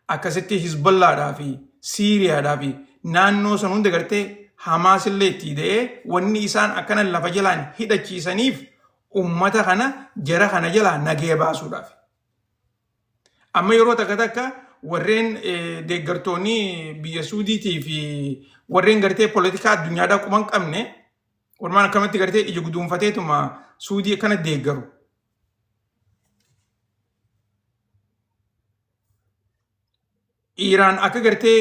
akkasitti Hizbollaadhaa fi Siiriyaadhaa fi naannoo san hunda gartee Hamaas illee itti hidhee wanni isaan akkana lafa jalaan hidhachiisaniif ummata kana jara kana jalaa nagee baasuudhaaf. Amma yeroo takka warreen deeggartoonni biyya Suudiitii fi warreen gartee poolitikaa addunyaadhaa quban qabne walumaan akkamatti gartee ija guduunfateetuma Suudii akkana deeggaru. Iiraan akka gartee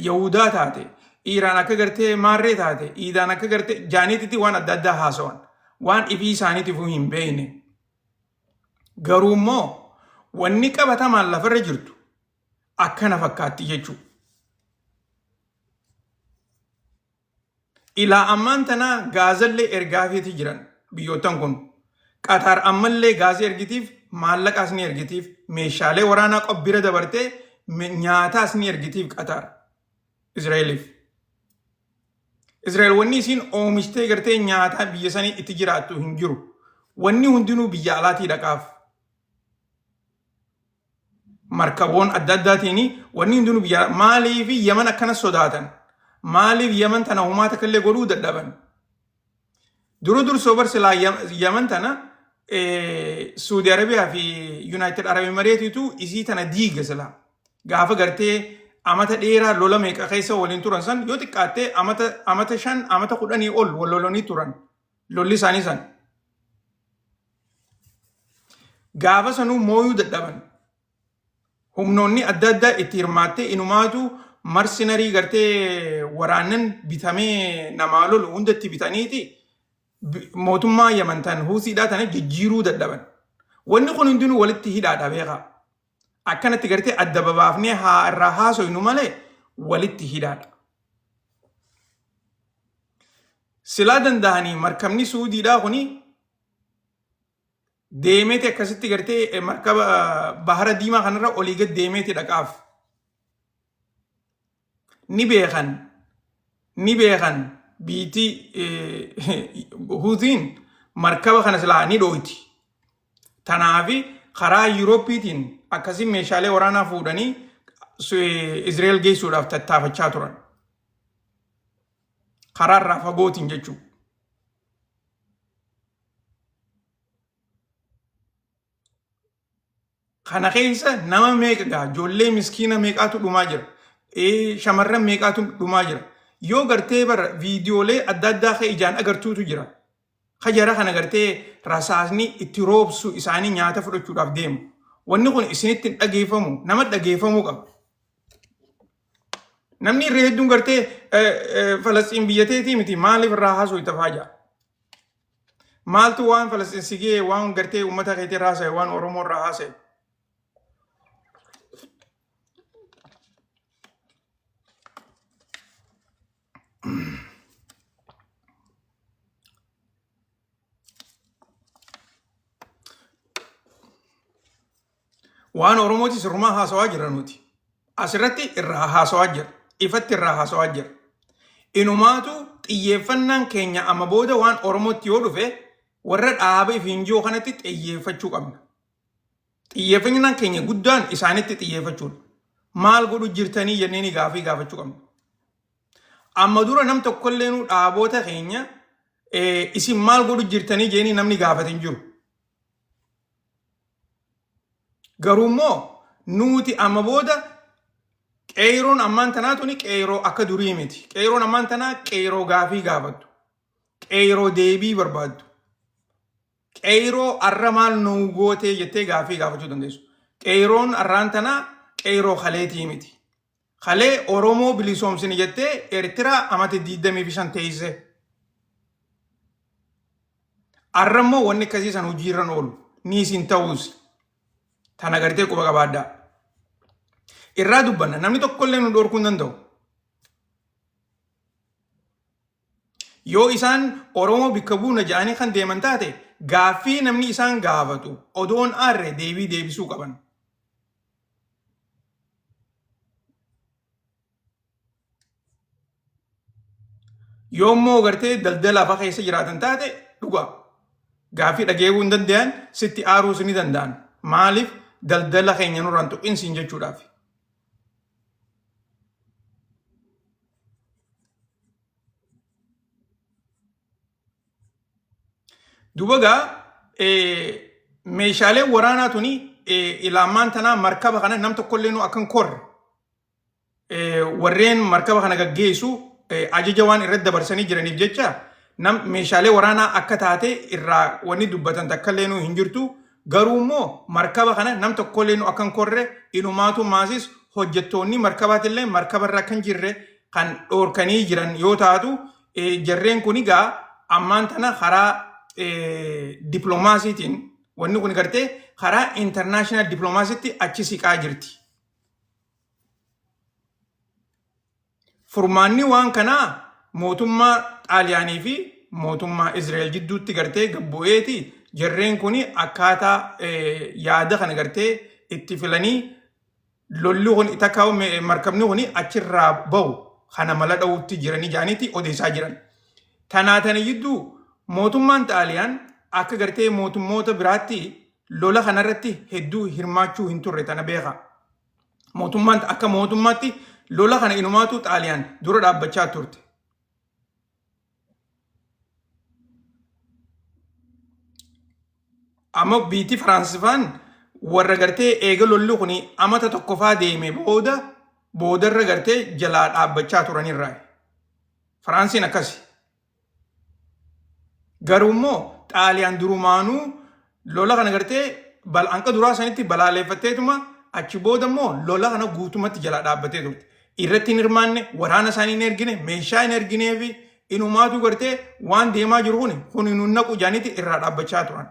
Yahudaa taate, Iiraan akka gartee maarree taate, Iidaan akka gartee jaaniititti waan adda addaa haasawan waan ifii isaaniitiif hin beekne. Garuu immoo wanni qabatamaan lafarra jirtu akkana fakkaatti jechuudha. Ilaa ammaan tana gaazallee ergaafeeti jiran biyyootan kun. Qatar ammallee gaazii ergitiif, maallaqaas ni ergitiif, meeshaalee waraanaa qobbira dabartee nyaataas ni ergitiif Qatar Israa'eliif. Israa'el wanni isiin oomishtee gartee nyaataa biyya sanii itti jiraattu hin jiru. Wanni hundinuu biyya alaatii dhaqaaf. Markaboon adda addaatiin wanni hundinuu biyya maaliif Yemen akkana sodaatan? Maaliif Yemen tana humaa takkallee godhuu dadhaban? Dursoo barsilaa Yemen tana Saudi Arabiyaa fi United Arab Emirates isii tana diiga silaa. Gaafa gartee amata dheeraa lola meeqa keessa waliin turan san yoo xiqqaattee amata 5 amata 10 ol wal lolanii turan lolli isaanii san. Gaafa sanuu mooyuu dadhaban. Humnoonni adda addaa itti hirmaattee inumaatu marsinarii gartee waraannan bitamee namaa lolu hundatti bitaniiti mootummaa Yemen tan Huusiidhaa tana jijjiiruu dadhaban. Wanni kun hundinuu walitti hidhaadha beekaa. Akkanatti gartee adda babaafnee irraa haasoynu malee walitti hidhaadha. Silaa danda'anii markabni Suudiidhaa kuni deemeeti akkasitti gartee markaba bahara diimaa kanarra olii gad deemeeti dhaqaaf. Ni beekan biitii Huutiin markaba kana silaa ni dhooyti. Tanaafi karaa Yuurooppiitiin akkasii meeshaalee waraanaa fuudhanii Israa'el geessuudhaaf tattaafachaa turan. Karaa irraa fagootiin jechuudha. Kana keessa nama meeqa ijoollee miskiina meeqaatu dhumaa jira. Shamarran meeqaatu dhumaa jira. Yoo gartee bara viidiyoolee adda addaa kee ijaan agartuutu jira. Kajara kana gartee rasaasni itti roobsu isaanii nyaata fudhachuudhaaf deemu. Wanni kun isinitti hin dhageeffamu, nama dhageeffamuu qaba. Namni irra hedduun gartee Falastiin biyyateetii miti maaliif irraa haasoo itti faaja? Maaltu waan Falastiin sigee waan gartee uummata keetii irraa haasa'e waan Oromoo irraa haasa'e? Waan Oromooti sirrumaa haasawaa jira nuti. Asirratti irraa haasawaa jira. Ifatti irraa haasawaa jira. Inumaatu xiyyeeffannaan keenya amma booda waan Oromootti yoo dhufe warra dhaaba ifiinjoo kanatti xiyyeeffachuu qabna. Xiyyeeffannaan keenya guddaan isaanitti xiyyeeffachuudha. Maal godhu jirtanii jenneen gaafachuu qabna. Amma dura nam tokkollee nu dhaaboota keenya isin maal godhu jirtanii jennee namni gaafate hin jiru. Garuu immoo nuti amma booda qeeroon ammaan tanaatu ni qeeroo akka durii miti. Qeeroon ammaan tanaa qeeroo gaafii gaafattu. Qeeroo deebii barbaaddu. Qeeroo arra maal nuu gootee jettee gaafii gaafachuu dandeessu. Qeeroon arraan tanaa qeeroo kaleetii miti. Kalee Oromoo bilisoomsini jettee Eertiraa amata 25 teessise. arrammoo wanni akkasii san hojiirran oolu ni isin ta'uus tana gartee quba qabaadhaa. Irraa dubbanna namni tokkollee nu dhorkuu hin danda'u. Yoo isaan Oromoo bikka buuna jedhanii kan deeman taate gaaffii namni isaan gaafatu odoon aarre deebii deebisuu qaban. Yoommoo gartee daldala lafa keessa jiraatan taate dhugaa gaaffii dhageessuu hin danda'an sitti aaruus ni danda'an. Maaliif daldala keenya nurraan tuqinsiin jechuudhaaf. Dubagaa meeshaalee waraanaa tuni ilaamaan tanaa markaba kana nam tokkollee nu akkan korre warreen markaba kana gaggeessu ajaja waan irratti dabarsanii jiraniif jecha nam meeshaalee waraanaa akka taate irraa wanni dubbatan takkallee nu hin jirtu. Garuu immoo markaba kana nam tokkollee nu akkan korre inumaatu maasis hojjettoonni markabaatillee markabarra kan jirre kan dhoorkanii jiran yoo taatu jarreen kun egaa ammaan tana karaa diplomaasiitiin wanni kun gartee karaa international diplomaasiitti achi siqaa jirti. Furmaanni waan kanaa mootummaa Xaaliyaanii fi mootummaa Izraa'el jidduutti gartee gabbu'eeti jarreen kun akkaataa yaada kana gartee itti filanii lolli kun takka markabni kun achirraa bahu kana mala dha'uutti jiranii jaaniiti odeessaa jiran. Tanaatana jidduu mootummaan Xaaliyaan akka gartee mootummoota biraatti lola kanarratti hedduu hirmaachuu hin turre tana beeka. Mootummaan akka mootummaatti lola kana inumaatu Xaaliyaan dura dhaabbachaa turte. Amma biitti Firaansifaan warra gartee eega lolli kun amata tokkofaa deeme boodarra gartee jalaa dhaabbachaa turanirraa. Firaansiin akkasi. Garuu immoo Xaaliyaan durumaanuu lola kana gartee anqa duraa sanitti balaaleeffatteetuma achi booda immoo lola kana guutumatti jalaa dhaabbatee turte. Irratti hin hirmaanne waraana isaanii hin ergine meeshaa hin erginee fi inumaatu gartee waan deemaa jiru kun nun naqu jaanitti irraa dhaabbachaa turan.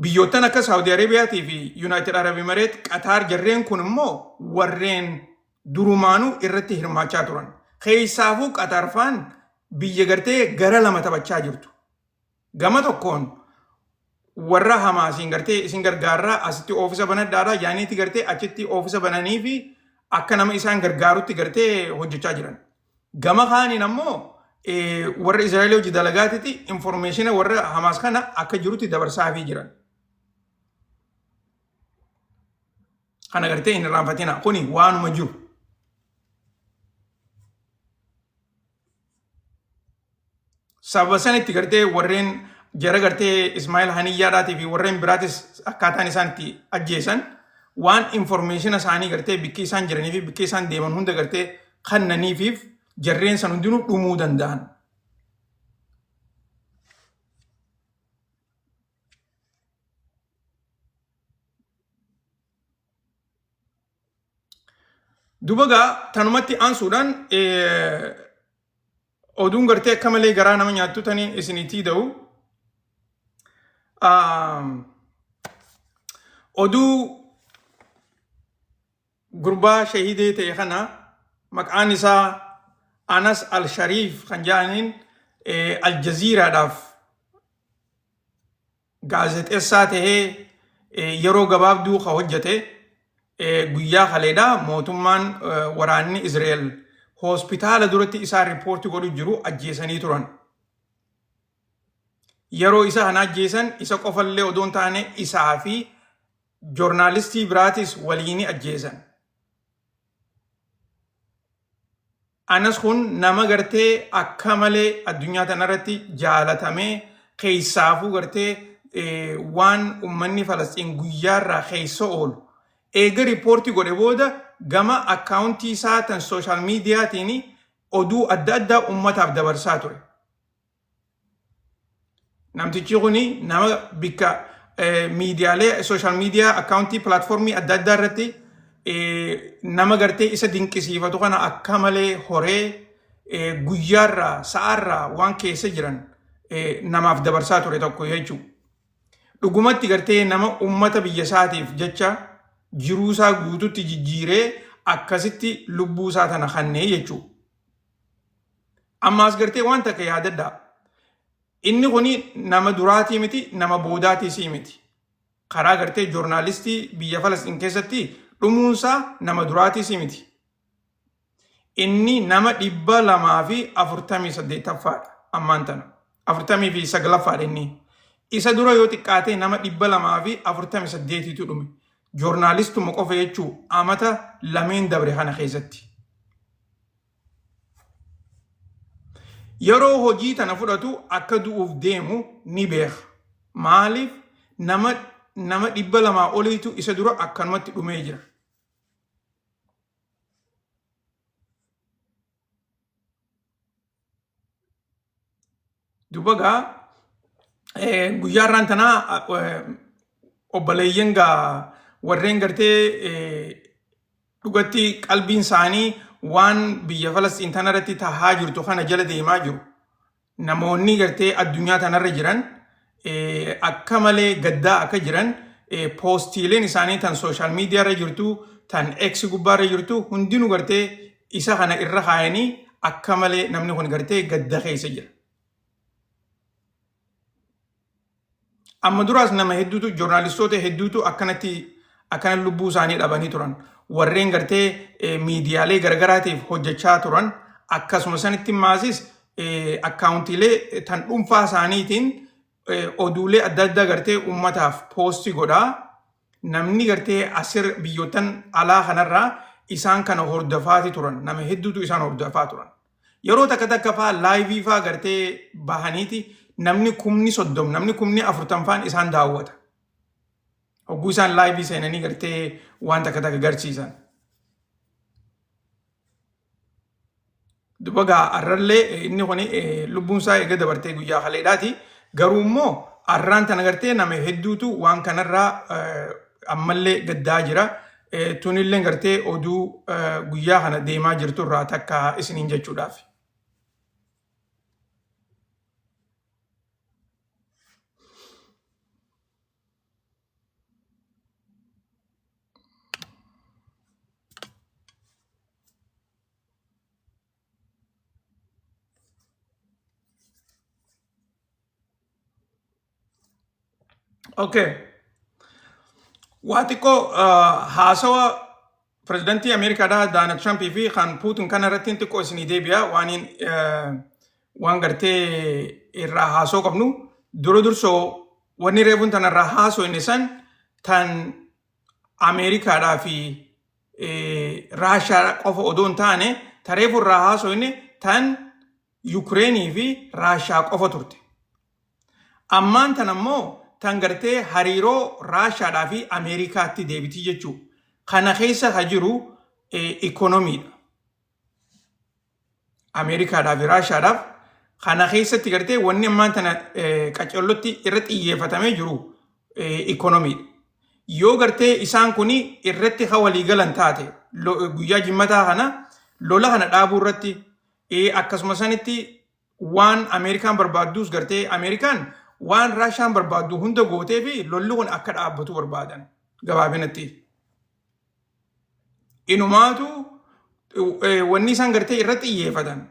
Biyyoottan akka Saawudii Arabiyaatii fi Yuunaayitid Arab Imereet Qatar jarreen kun immoo warreen durumaanuu irratti hirmaachaa turan. Keessaafuu Qatarfaan biyya gartee gara lama taphachaa jirtu. Gama tokkoon warra Hamaasiin gartee isin gargaarraa asitti oofisa banadhaadhaa yaaniitti gartee achitti oofisa bananii fi akka nama isaan gargaarutti gartee hojjechaa jiran. Gama kaaniin ammoo warra Israa'el hojii dalagaatitti informeeshina warra Hamaas kana akka jirutti dabarsaafii jiran. Kana gartee hin irraanfatina kuni waanuma jiru. Sababa sanitti gartee warreen jara gartee Ismaa'eel Haniyyaadhaatii fi warreen biraatis akkaataan isaan itti ajjeesan waan informeeshina isaanii gartee bikki isaan jiranii fi bikki isaan deeman hunda gartee kannaniifiif jarreen san hundinuu dhumuu danda'an. Dubagaa tanumatti aansuudhaan oduun gartee akka malee garaa nama nyaattu tanii isiniitii ta'u oduu gurbaa shahidee ta'e kana maqaan isaa Anas Al-Shariif kan jedhaniin Aljaziiraadhaaf gaazexeessaa tahee yeroo gabaabduu ka hojjete guyyaa kaleedhaa mootummaan waraanni Izraa'el hospitaala duratti isaa riippoortii godhu jiru ajjeesanii turan. Yeroo isa kana ajjeesan isa qofallee odoon taane isaa fi joornaalistii biraatis waliin ajjeesan. Anas kun nama gartee akka malee addunyaa tanarratti jaalatamee keessaafuu gartee waan ummanni Falastiin guyyaarraa keessa oolu. Eega riippoortii godhe booda gama akkaawuntii isaa tan sooshaal miidiyaatiin oduu adda addaa ummataaf dabarsaa ture. Namtichi kun nama bikka miidiyaalee sooshaal miidiyaa akkaawuntii pilaatfoormii adda addaa irratti nama gartee isa dinqisiifatu kana akka malee horee guyyaarraa sa'aarraa waan keessa jiran namaaf dabarsaa ture tokko jechuudha. Dhugumatti gartee nama ummata biyya isaatiif jecha jiruusaa guututti jijjiiree akkasitti lubbuu isaa tana kennee jechuudha. Ammaas gartee waan takka yaadadhaa. Inni kuni nama duraatii miti, nama boodaatiis miti. Karaa gartee joornaalistii biyya Falastiin keessatti dhumuunsaa nama duraatiis miti. Inni nama 248ffaadha ammaan tana. 49ffaadha inni. Isa dura yoo xiqqaate nama 248tu dhume. Joornaalistuma qofa jechuu amata lameen dabre kana keessatti. Yeroo hojii tana fudhatu akka du'uuf deemu ni beeka. Maaliif nama 200 oliitu isa dura akkanumatti dhumee jira. Dubagaa guyyaarraan tanaa obboleeyyan warreen gartee dhugatti qalbiin isaanii waan biyya Falastiin tanarratti tahaa jirtu kana jala deemaa jiru. Namoonni gartee addunyaa tanarra jiran akka malee gaddaa akka jiran poostiileen isaanii tan sooshaal miidiyaarra jirtu tan X gubbaarra jirtu hundinuu gartee isa kana irra kaayanii akka malee namni kun gartee gadda keessa jira. Amma duraas nama hedduutu joornaalistoota hedduutu akkana lubbuu isaanii dhabanii turan. Warreen gartee miidiyaalee garagaraatiif hojjechaa turan akkasuma sanitti maasis akkaawuntiilee tan dhuunfaa isaaniitiin oduulee adda addaa gartee ummataaf poostii godhaa. Namni gartee asir biyyootan alaa kanarraa isaan kana hordofaati turan. Nama hedduutu isaan hordofaa turan. Yeroo takka faa laayivii faa gartee bahaniiti namni 30 namni 40 isaan daawwata. Hogguu isaan laayivii seenanii gartee waan takka agarsiisan. Dubagaa arrallee inni kun lubbuun isaa eega dabartee guyyaa kaleedhaati. Garuu immoo arraan tana gartee nama hedduutu waan kanarraa ammallee gaddaa jira. Tunillee gartee oduu guyyaa kana deemaa jirtu irraa takka isiniin jechuudhaaf. Okay. Waatiko haasawa pirezidantii Ameerikaadhaa Donald Trump fi kan Putin kana irratti xiqqoo isinii deebi'a waan gartee irraa haasoo qabnu dursoo wanni reebuun tanarraa haasoo inni san tan Ameerikaadhaa fi Raashiyaa qofa odoo hin taane tareefu irraa haasoo inni tan Yukreenii fi Raashiyaa qofa turte. Ammaan tan ammoo tan gartee hariiroo Raashiyaadhaa fi Ameerikaatti deebitii jechuudha. Kana keessa ha jiru ikoonomiidha. Ameerikaadhaa fi Raashiyaadhaaf kana keessatti gartee wanni ammaan tana qacollotti irratti xiyyeeffatamee jiru ikoonomiidha. Yoo gartee isaan kuni irratti ha walii galan taate guyyaa jimmataa kana lola kana dhaabuu irratti akkasuma sanitti waan Ameerikaan barbaadduus gartee Ameerikaan waan Raashiyaan barbaaddu hunda gootee fi lolli kun akka dhaabbatu barbaadan gabaabinatti. Inumaatu wanni isaan gartee irratti xiyyeeffatan.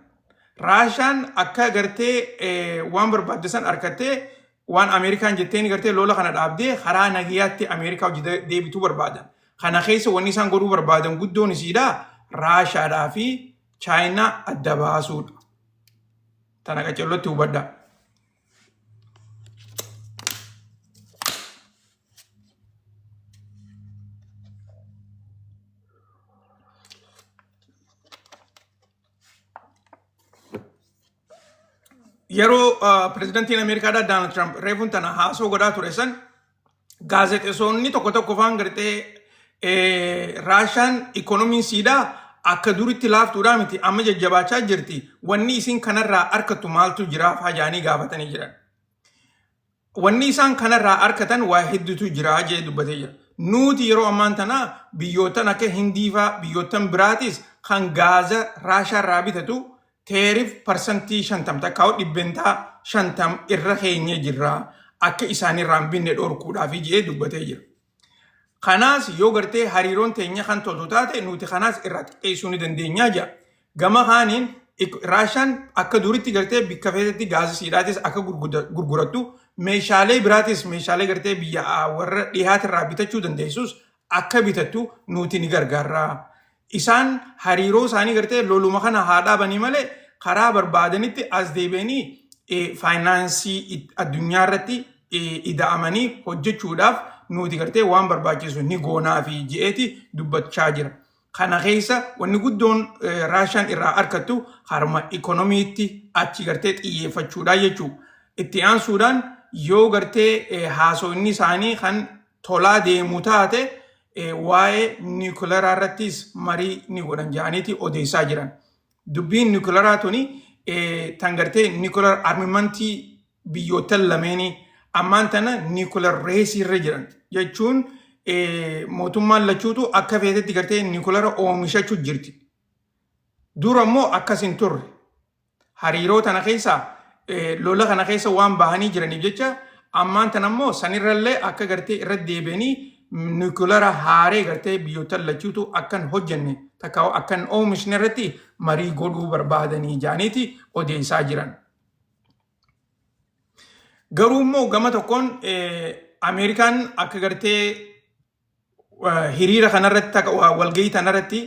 Raashiyaan akka gartee waan barbaadde san argattee waan Ameerikaan jetteen gartee lola kana dhaabdee karaa nagayaatti Ameerikaa deebituu barbaadan. Kana keessa wanni isaan godhuu barbaadan guddoon isiidha Raashiyaadhaa fi Chaayinaa adda baasuudha. Tana qacollotti hubadhaa. Yeroo pirezidantiin Ameerikaadhaa Donald Trump reefuun tana haasoo godhaa ture san gaazexeessonni tokko faan gartee Raashiyaan ikoonomiin siidhaa akka duritti laaftuudhaa miti amma jajjabaachaa jirti. Wanni isin kanarraa arkattu maaltu jiraaf hajaanii gaafatanii jiran. Wanni isaan kanarraa arkatan waa hedduutu jira jee dubbatee jira. Nuti yeroo ammaan tana biyyootan akka Hindii faa biyyootan biraatis kan gaaza Raashiyaarraa bitatu teerif parsantii 50 takkaa'u dhibbentaa 50 irra keenye jirra akka isaanirraan binne dhorkuudhaaf jedhee dubbatee jira. Kanaas yoo gartee hariiroon teenya kan toltu taate nuti kanaas irra xiqqeessuu ni dandeenyaa jira. Gama kaaniin Raashaan akka duritti gartee bikka feetetti gaazisiidhaatis akka gurgurattu meeshaalee biraatis meeshaalee gartee biyya warra dhihaatirraa bitachuu dandeessus akka bitattu nuti ni gargaarra. Isaan hariiroo isaanii gartee loluma kana haa dhaabanii malee karaa barbaadanitti as deebi'anii faayinaansii addunyaa irratti ida'amanii hojjechuudhaaf nuti gartee waan barbaachisu ni goonaa fi je'eeti dubbachaa jira. Kana keessa wanni guddoon Raashaan irraa argattu harma ikoonomiitti achi gartee xiyyeeffachuudha jechuudha. Itti aansuudhaan yoo gartee haasofni isaanii kan tolaa deemu taate waa'ee niikuleeraa irrattis marii ni godhan jedhaniiti odeessaa jiran. Dubbiin niikuleeraa tuni tan gartee niikuleer armimantii biyyoota lameenii ammaan tana niikuleer reesii irra jiran jechuun mootummaan lachuutu akka feetetti gartee niikuleera oomishachuu jirti. Dura immoo akkas hin turre. Hariiroo tana keessa lola kana keessa waan bahanii jiraniif jecha ammaan tana immoo sanirrallee akka gartee irra deebi'anii niikuleera haaree gartee biyyoota lachuutu akkan hojjenne takkaa'u akkan oomishne irratti marii godhuu barbaadanii jaaniiti odeessaa jiran. Garuu immoo gama tokkoon Ameerikaan akka gartee hiriira kanarratti walgahii kanarratti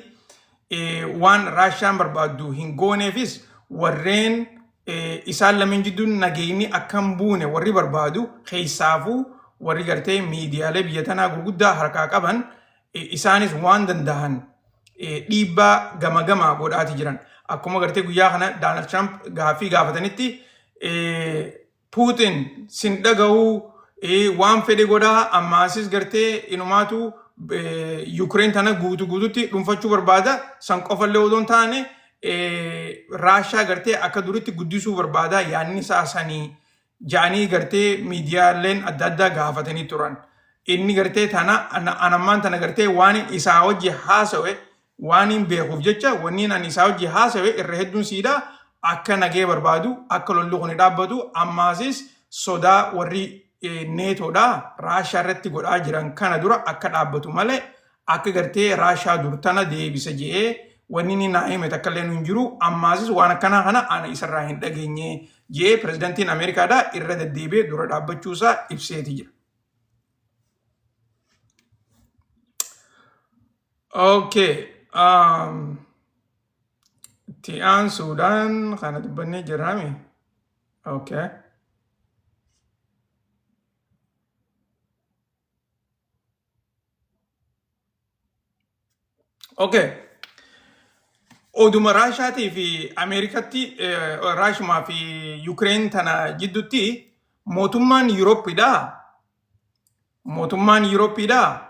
waan Raashaan barbaaddu hin gooneefis warreen isaan lameen jidduun nageenyi akkam buune warri barbaadu keessaafuu warri gartee miidiyaalee biyya tanaa gurguddaa harkaa qaban isaanis waan danda'an dhiibbaa gama gamaa godhaati jiran. Akkuma gartee guyyaa kana Doonaald Tiraamp gaaffii gaafatanitti Puutin sin dhaga'uu waan fedhe godhaa ammaasis gartee inumaatu Ukraine tana guututti dhuunfachuu barbaada san qofallee odoon taane Raashaa gartee akka duritti guddisuu barbaada yaanni isaa sanii jaanii gartee miidiyaaleen adda addaa gaafatanii turan. Inni gartee tana anammaan tana gartee waan isaa wajji haasawe waan hin beekuuf jecha wanni ani isaa wajji haasawe irra hedduun siidhaa akka nagee barbaadu akka lolli kun dhaabbatu ammaasis sodaa warri neetoodha Raashaa irratti godhaa jiran kana dura akka dhaabbatu malee akka gartee Raashaa dur tana deebisa je'ee wanni ni naa hime takkallee nu hin jiru ammaasis waan akkanaa kana ana isarraa hin dhageenye je'ee pirezidantiin Ameerikaadhaa irra deddeebi'ee dura dhaabbachuusaa ibseeti jira. Okay. Itti aansuudhaan kana dubbannee jirrami. Okay. Okay. Oduma Raashaatii fi Ameerikaatti Raashumaa fi Ukraine tana jidduutti mootummaan Yuurooppiidhaa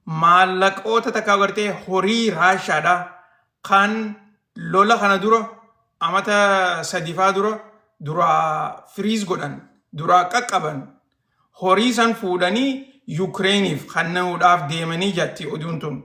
maallaqoota takka agartee horii Raashaadhaa kan lola kana dura amata sadifaa dura firiis godhan dura qaqqaban horii san fuudhanii Ukrainiif kennuudhaaf deemanii jatti oduun tun.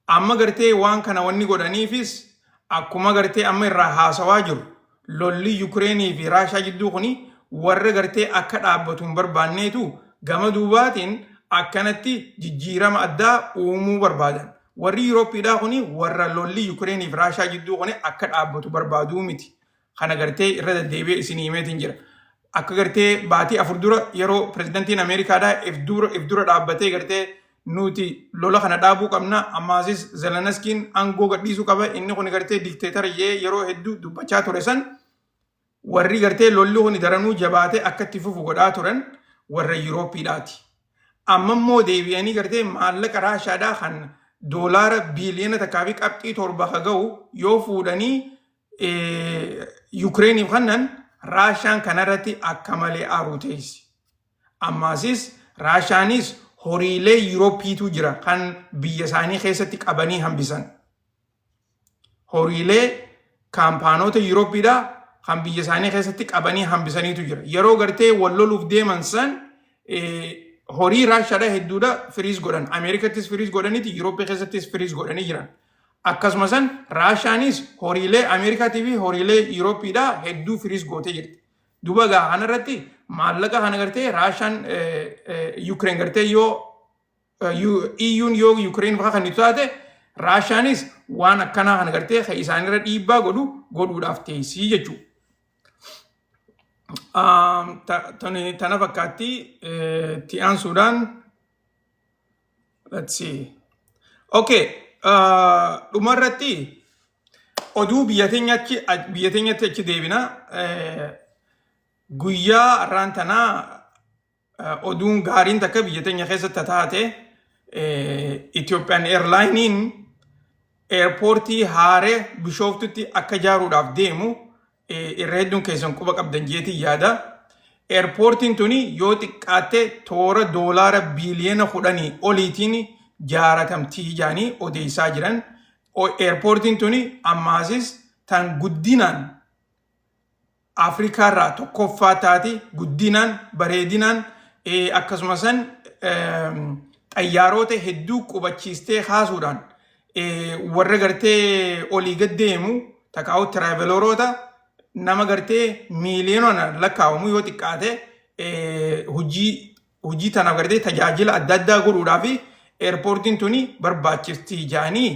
Amma gartee waan kana wanni godhaniifis akkuma gartee amma irraa haasawaa jiru lolli Ukrainii fi Raashaa jidduu kuni warra gartee akka dhaabbatu hin barbaanneetu gama duubaatiin akkanatti jijjiirama addaa uumuu barbaadan. Warri Yuurooppiidhaa kuni warra lolli Ukrainii fi Raashaa jidduu kuni akka dhaabbatu barbaaduu miti. Kana gartee irra deddeebi'ee isinii himeetiin jira. Akka gartee baatii 4 dura yeroo pirezidantiin Ameerikaadhaa if dura dhaabbatee gartee nuti lola kana dhaabuu qabna ammaasis Zeleniskiin aangoo gadhiisuu qaba inni kun gartee dikteetara yeroo hedduu dubbachaa ture san warri gartee lolli kun daranuu jabaatee akka itti fufu godhaa turan warra Yuurooppiidhaati. Amma immoo deebi'anii gartee maallaqa Raashaadhaa kan doolaara biiliyoona takkaa fi qabxii 7 ga'u yoo fuudhanii Ukrainiif kennan Raashaan kanarratti akka malee aaruu teessi. Ammaasis Raashaanis horiilee Yuurooppiitu jira kan biyya isaanii keessatti qabanii hambisan. Horiilee kaampaanoota Yuurooppiidhaa kan biyya isaanii keessatti qabanii hambisaniitu jira. Yeroo gartee wal loluuf deeman san horii Raashaadhaa hedduudha firiis godhan. Ameerikattis firiis godhaniiti Yuurooppii keessattis firiis godhanii jiran. akkasuma san Raashaanis horiilee Ameerikaatii fi horiilee Yuuroopiidhaa hedduu firiis gootee jirti. Duba gaa kanarratti maallaqa kana gartee Raashaan Yuukireen gartee yoo EU'n yoo Yuukireen bakka kan taate Raashaanis waan akkanaa kana gartee kan isaanirra dhiibbaa godhuudhaaf teessii jechuudha. Tana fakkaatti ti'aan Suudaan. Let's see. Okay. Dhumarratti oduu biyya teenyatti achi deebina. Guyyaa har'aan tanaa oduun gaariin takka biyya teenya keessatti taate Ethiopian Airline'n airportii haaree Bishooftutti akka ijaaruudhaaf deemu irra hedduun keessan quba qabdan jeetii yaada. Airportiin tuni yoo xiqqaatte toora doolaara biiliyoona 10 oliitiin jaaratamtii jaanii odeessaa jiran. Airportiin tuni ammaasis tan guddinaan Afrikaarraa tokkoffaa taati, guddinaan bareedinaan akkasumas xayyaaroota hedduu qubachiistee haasuudhaan warra gartee olii gad deemu takaa'u tiraavelooroota nama gartee miiliyoonaan lakkaa'amu yoo xiqqaate hojii tanaaf gartee tajaajila adda addaa godhuudhaaf airportiin tuni barbaachiftii jaanii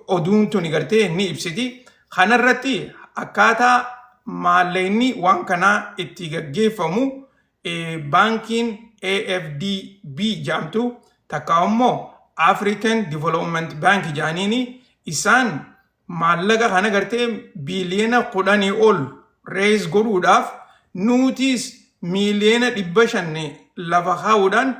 oduun tuni gartee ni ibsiti. Kanarratti akkaataa maallaqni waan kanaa itti gaggeeffamu baankiin AFDB jedhamtu takka immoo African Development Bank jaaniini isaan maallaqa kana gartee biiliyoona 10 ol raise godhuudhaaf nuutis miiliyoona 500 lafa kaa'uudhaan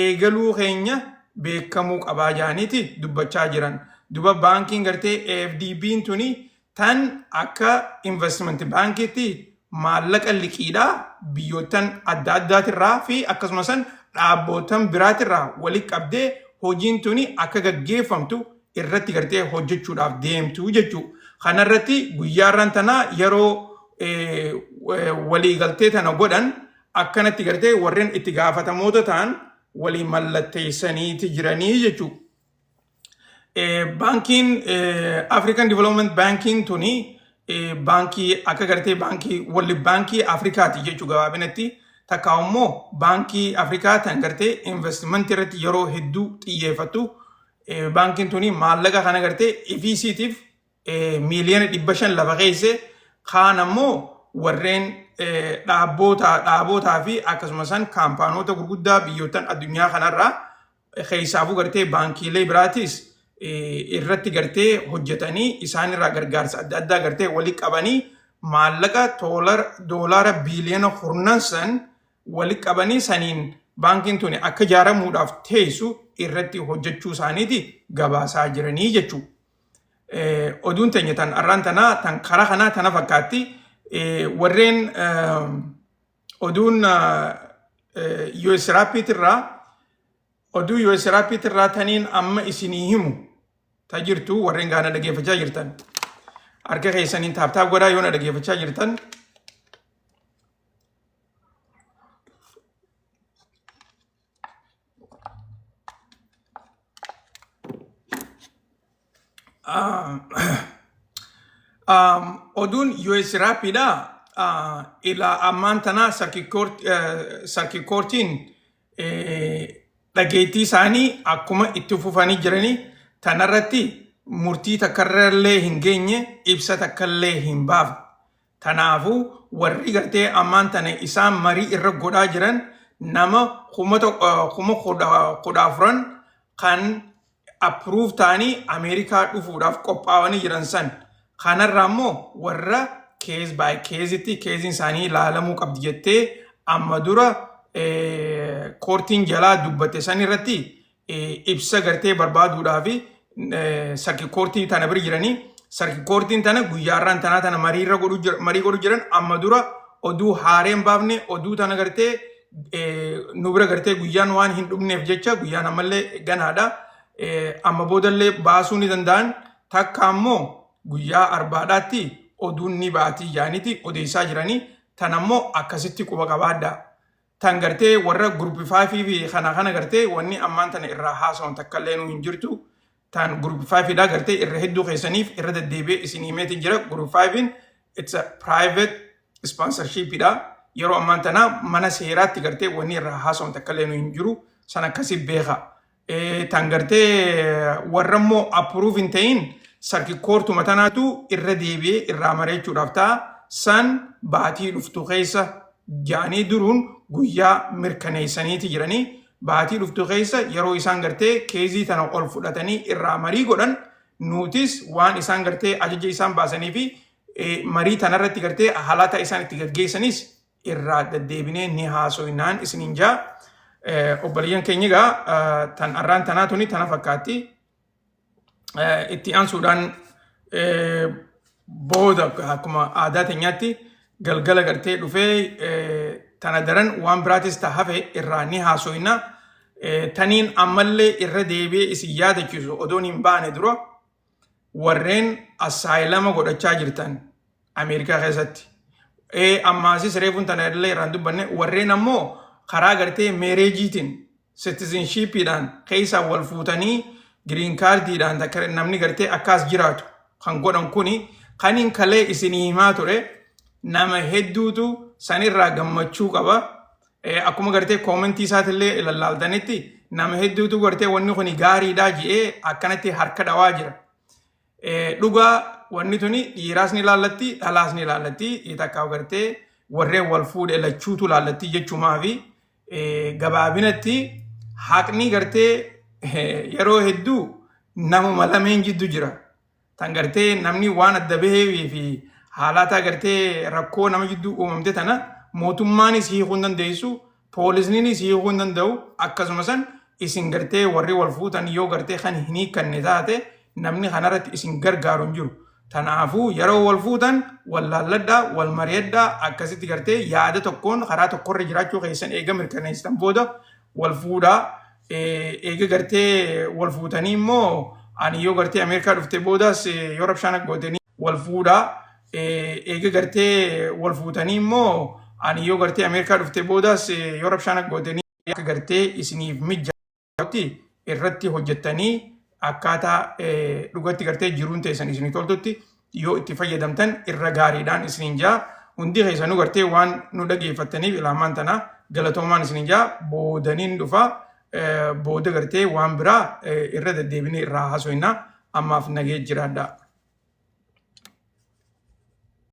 eegaluu keenya beekamuu qabaa jaaniiti dubbachaa jiran. Duba baankiin gartee AFDB'n tuni tan akka investment baankiitti maallaqa liqiidhaa biyyootan adda addaatirraa fi akkasumas dhaabbootan biraatirraa walitti qabdee hojiin tuni akka gaggeeffamtu irratti gartee hojjechuudhaaf deemtu jechuudha. Kanarratti guyyaarran tanaa yeroo waliigaltee tana godhan akkanatti gartee warreen itti gaafatamoota ta'an walii mallatteessaniiti jiranii jechuudha. Baankiin African Development Bankiin tuni baankii akka gartee baankii walli baankii Afrikaati jechuudha gabaabinatti. Takka immoo baankii Afrikaa tan gartee investment irratti yeroo hedduu xiyyeeffatu. Baankiin tuni maallaqa kana gartee EVCtiif miiliyoona 500 lafa keesse kaan ammoo warreen dhaabootaa fi akkasumas kaampaanoota gurguddaa biyyootan addunyaa kanarraa keessaafuu gartee baankiilee biraatis irratti gartee hojjetanii isaanirraa gargaarsa adda addaa gartee walii qabanii maallaqa doolaara biiliyoona 10 walii qabanii saniin baankiin tuni akka ijaaramuudhaaf teessu irratti hojjechuu isaaniiti gabaasaa jiranii jechuudha. Oduun teenya tan arraan tanaa tan karaa kanaa tana fakkaatti warreen oduun US Rapid'irraa oduu US Rapid'irraa taniin amma isinii himu ta jirtu warreen gaana dhageeffachaa jirtan harka keessaniin taaptaap godhaa yoo na dhageeffachaa jirtan. Oduun US Rapid'aa ila ammaan tanaa sarkii koortiin dhageettii isaanii akkuma itti fufanii jiranii tanarratti murtii takkarrallee hin geenye ibsa takkallee hin baafne. Tanaafuu warri gartee ammaan tana isaan marii irra godhaa jiran nama 14,000 kan approve ta'anii Ameerikaa dhufuudhaaf qophaa'anii jiran san. Kanarraa immoo warra case by case'itti keesiin isaanii ilaalamuu qabdi jettee amma dura koortiin jalaa dubbate san irratti ibsa gartee barbaaduudhaa fi sarki koortii tana bira jiranii sarki koortiin tana guyyaarraan tanaa tana marii godhu jiran amma dura oduu haareen baafne oduu tana gartee nu bira gartee guyyaan waan hin dhumneef jecha guyyaan ammallee ganaadha. Amma boodallee baasuu ni danda'an takka ammoo guyyaa arbaadhaatti oduun ni baatii jaaniiti odeessaa jiranii tan ammoo akkasitti quba qabaadha. Tan gartee warra gurupii 5 fi kana gartee wanni ammaan tana irraa haasawan takka illee nu hin jirtu. tan group 5 da garte irra hedduu keessaniif irra deddeebi'ee isin himeetiin jira. Group 5 it's a private sponsorship da. Yeroo ammaan tana mana seeraatti garte wanni irra haasawwan takka illee hin jiru san akkasii beeka. Tan garte warra immoo approve hin ta'in sarki koortuma tanaatu irra deebi'ee irraa mareechuudhaaf ta'a. San baatii dhuftu keessa jaanii duruun guyyaa mirkaneessaniiti jiranii. Baatii dhuftu keessa yeroo isaan gartee keezii tana ol fudhatanii irraa marii godhan nutis waan isaan gartee ajaja isaan baasanii fi marii tanarratti gartee haalata isaan itti gaggeessanis irraa deddeebinee ni haasoinaan isiniin jaa. Obboleeyyan keenya egaa tan arraan tanaatuni tana fakkaatti. Itti aansuudhaan booda akkuma aadaa teenyaatti galgala gartee dhufee tana daran waan biraatis hafe irraa ni haasoina. Taniin ammallee irra deebi'ee isin yaadachiisu odoon hin baane dura warreen asaayilama godhachaa jirtan Ameerikaa keessatti. Ammaasis reefuun tana illee irraan dubbanne warreen ammoo karaa gartee meereejiitiin citizenshipidhaan keessa wal fuutanii giriin kaardiidhaan namni gartee akkas jiraatu kan godhan kuni kaniin kalee isinii himaa ture nama hedduutu sanirraa gammachuu qaba. Akkuma gartee koomentii isaatillee ilaaltanitti nama hedduutu gartee wanni kun gaariidhaa jedhee akkanatti harka dhawaa jira. Dhugaa wanni tuni dhiiraas ni laallatti dhalaas ni laallatti takkaa gartee warreen wal fuudhe lachuutu laallatti jechuumaa fi gabaabinatti haqni gartee yeroo hedduu namuma lameen jiddu jira. Tan gartee namni waan adda bahee fi haalata gartee rakkoo nama jidduu uumamte tana mootummaanis hiikuu hin dandeessu, poolisniinis hiikuu hin danda'u. Akkasumas isin gartee warri wal fuutan yoo gartee kan hin hiikanne taate namni kanarratti isin gargaaru hin jiru. Tanaafuu yeroo wal fuutan wal laalladhaa, wal mari'adhaa akkasitti gartee yaada tokkoon karaa tokkorra jiraachuu keessan eega mirkaneessitan booda wal fuudhaa. Eega gartee wal fuutanii immoo ani yoo gartee Ameerikaa dhufte boodas yoo rabshaan gootanii wal fuudhaa. Eega gartee wal fuutanii immoo ani yoo gartee Ameerikaa dhufte boodas yoo rabshaan gootanii akka gartee isiniif mijaa'utti irratti hojjettanii akkaataa dhugatti gartee jiruun teessan isinii toltutti yoo itti fayyadamtan irra gaariidhaan isiniin jaa. Hundi keessanuu gartee waan nu dhageeffattaniif ilaamaan tana galatoomaan isiniin jaa. Boodaniin dhufaa booda gartee waan biraa irra deddeebinee irraa haasoinaa. Ammaaf nagee jiraadhaa.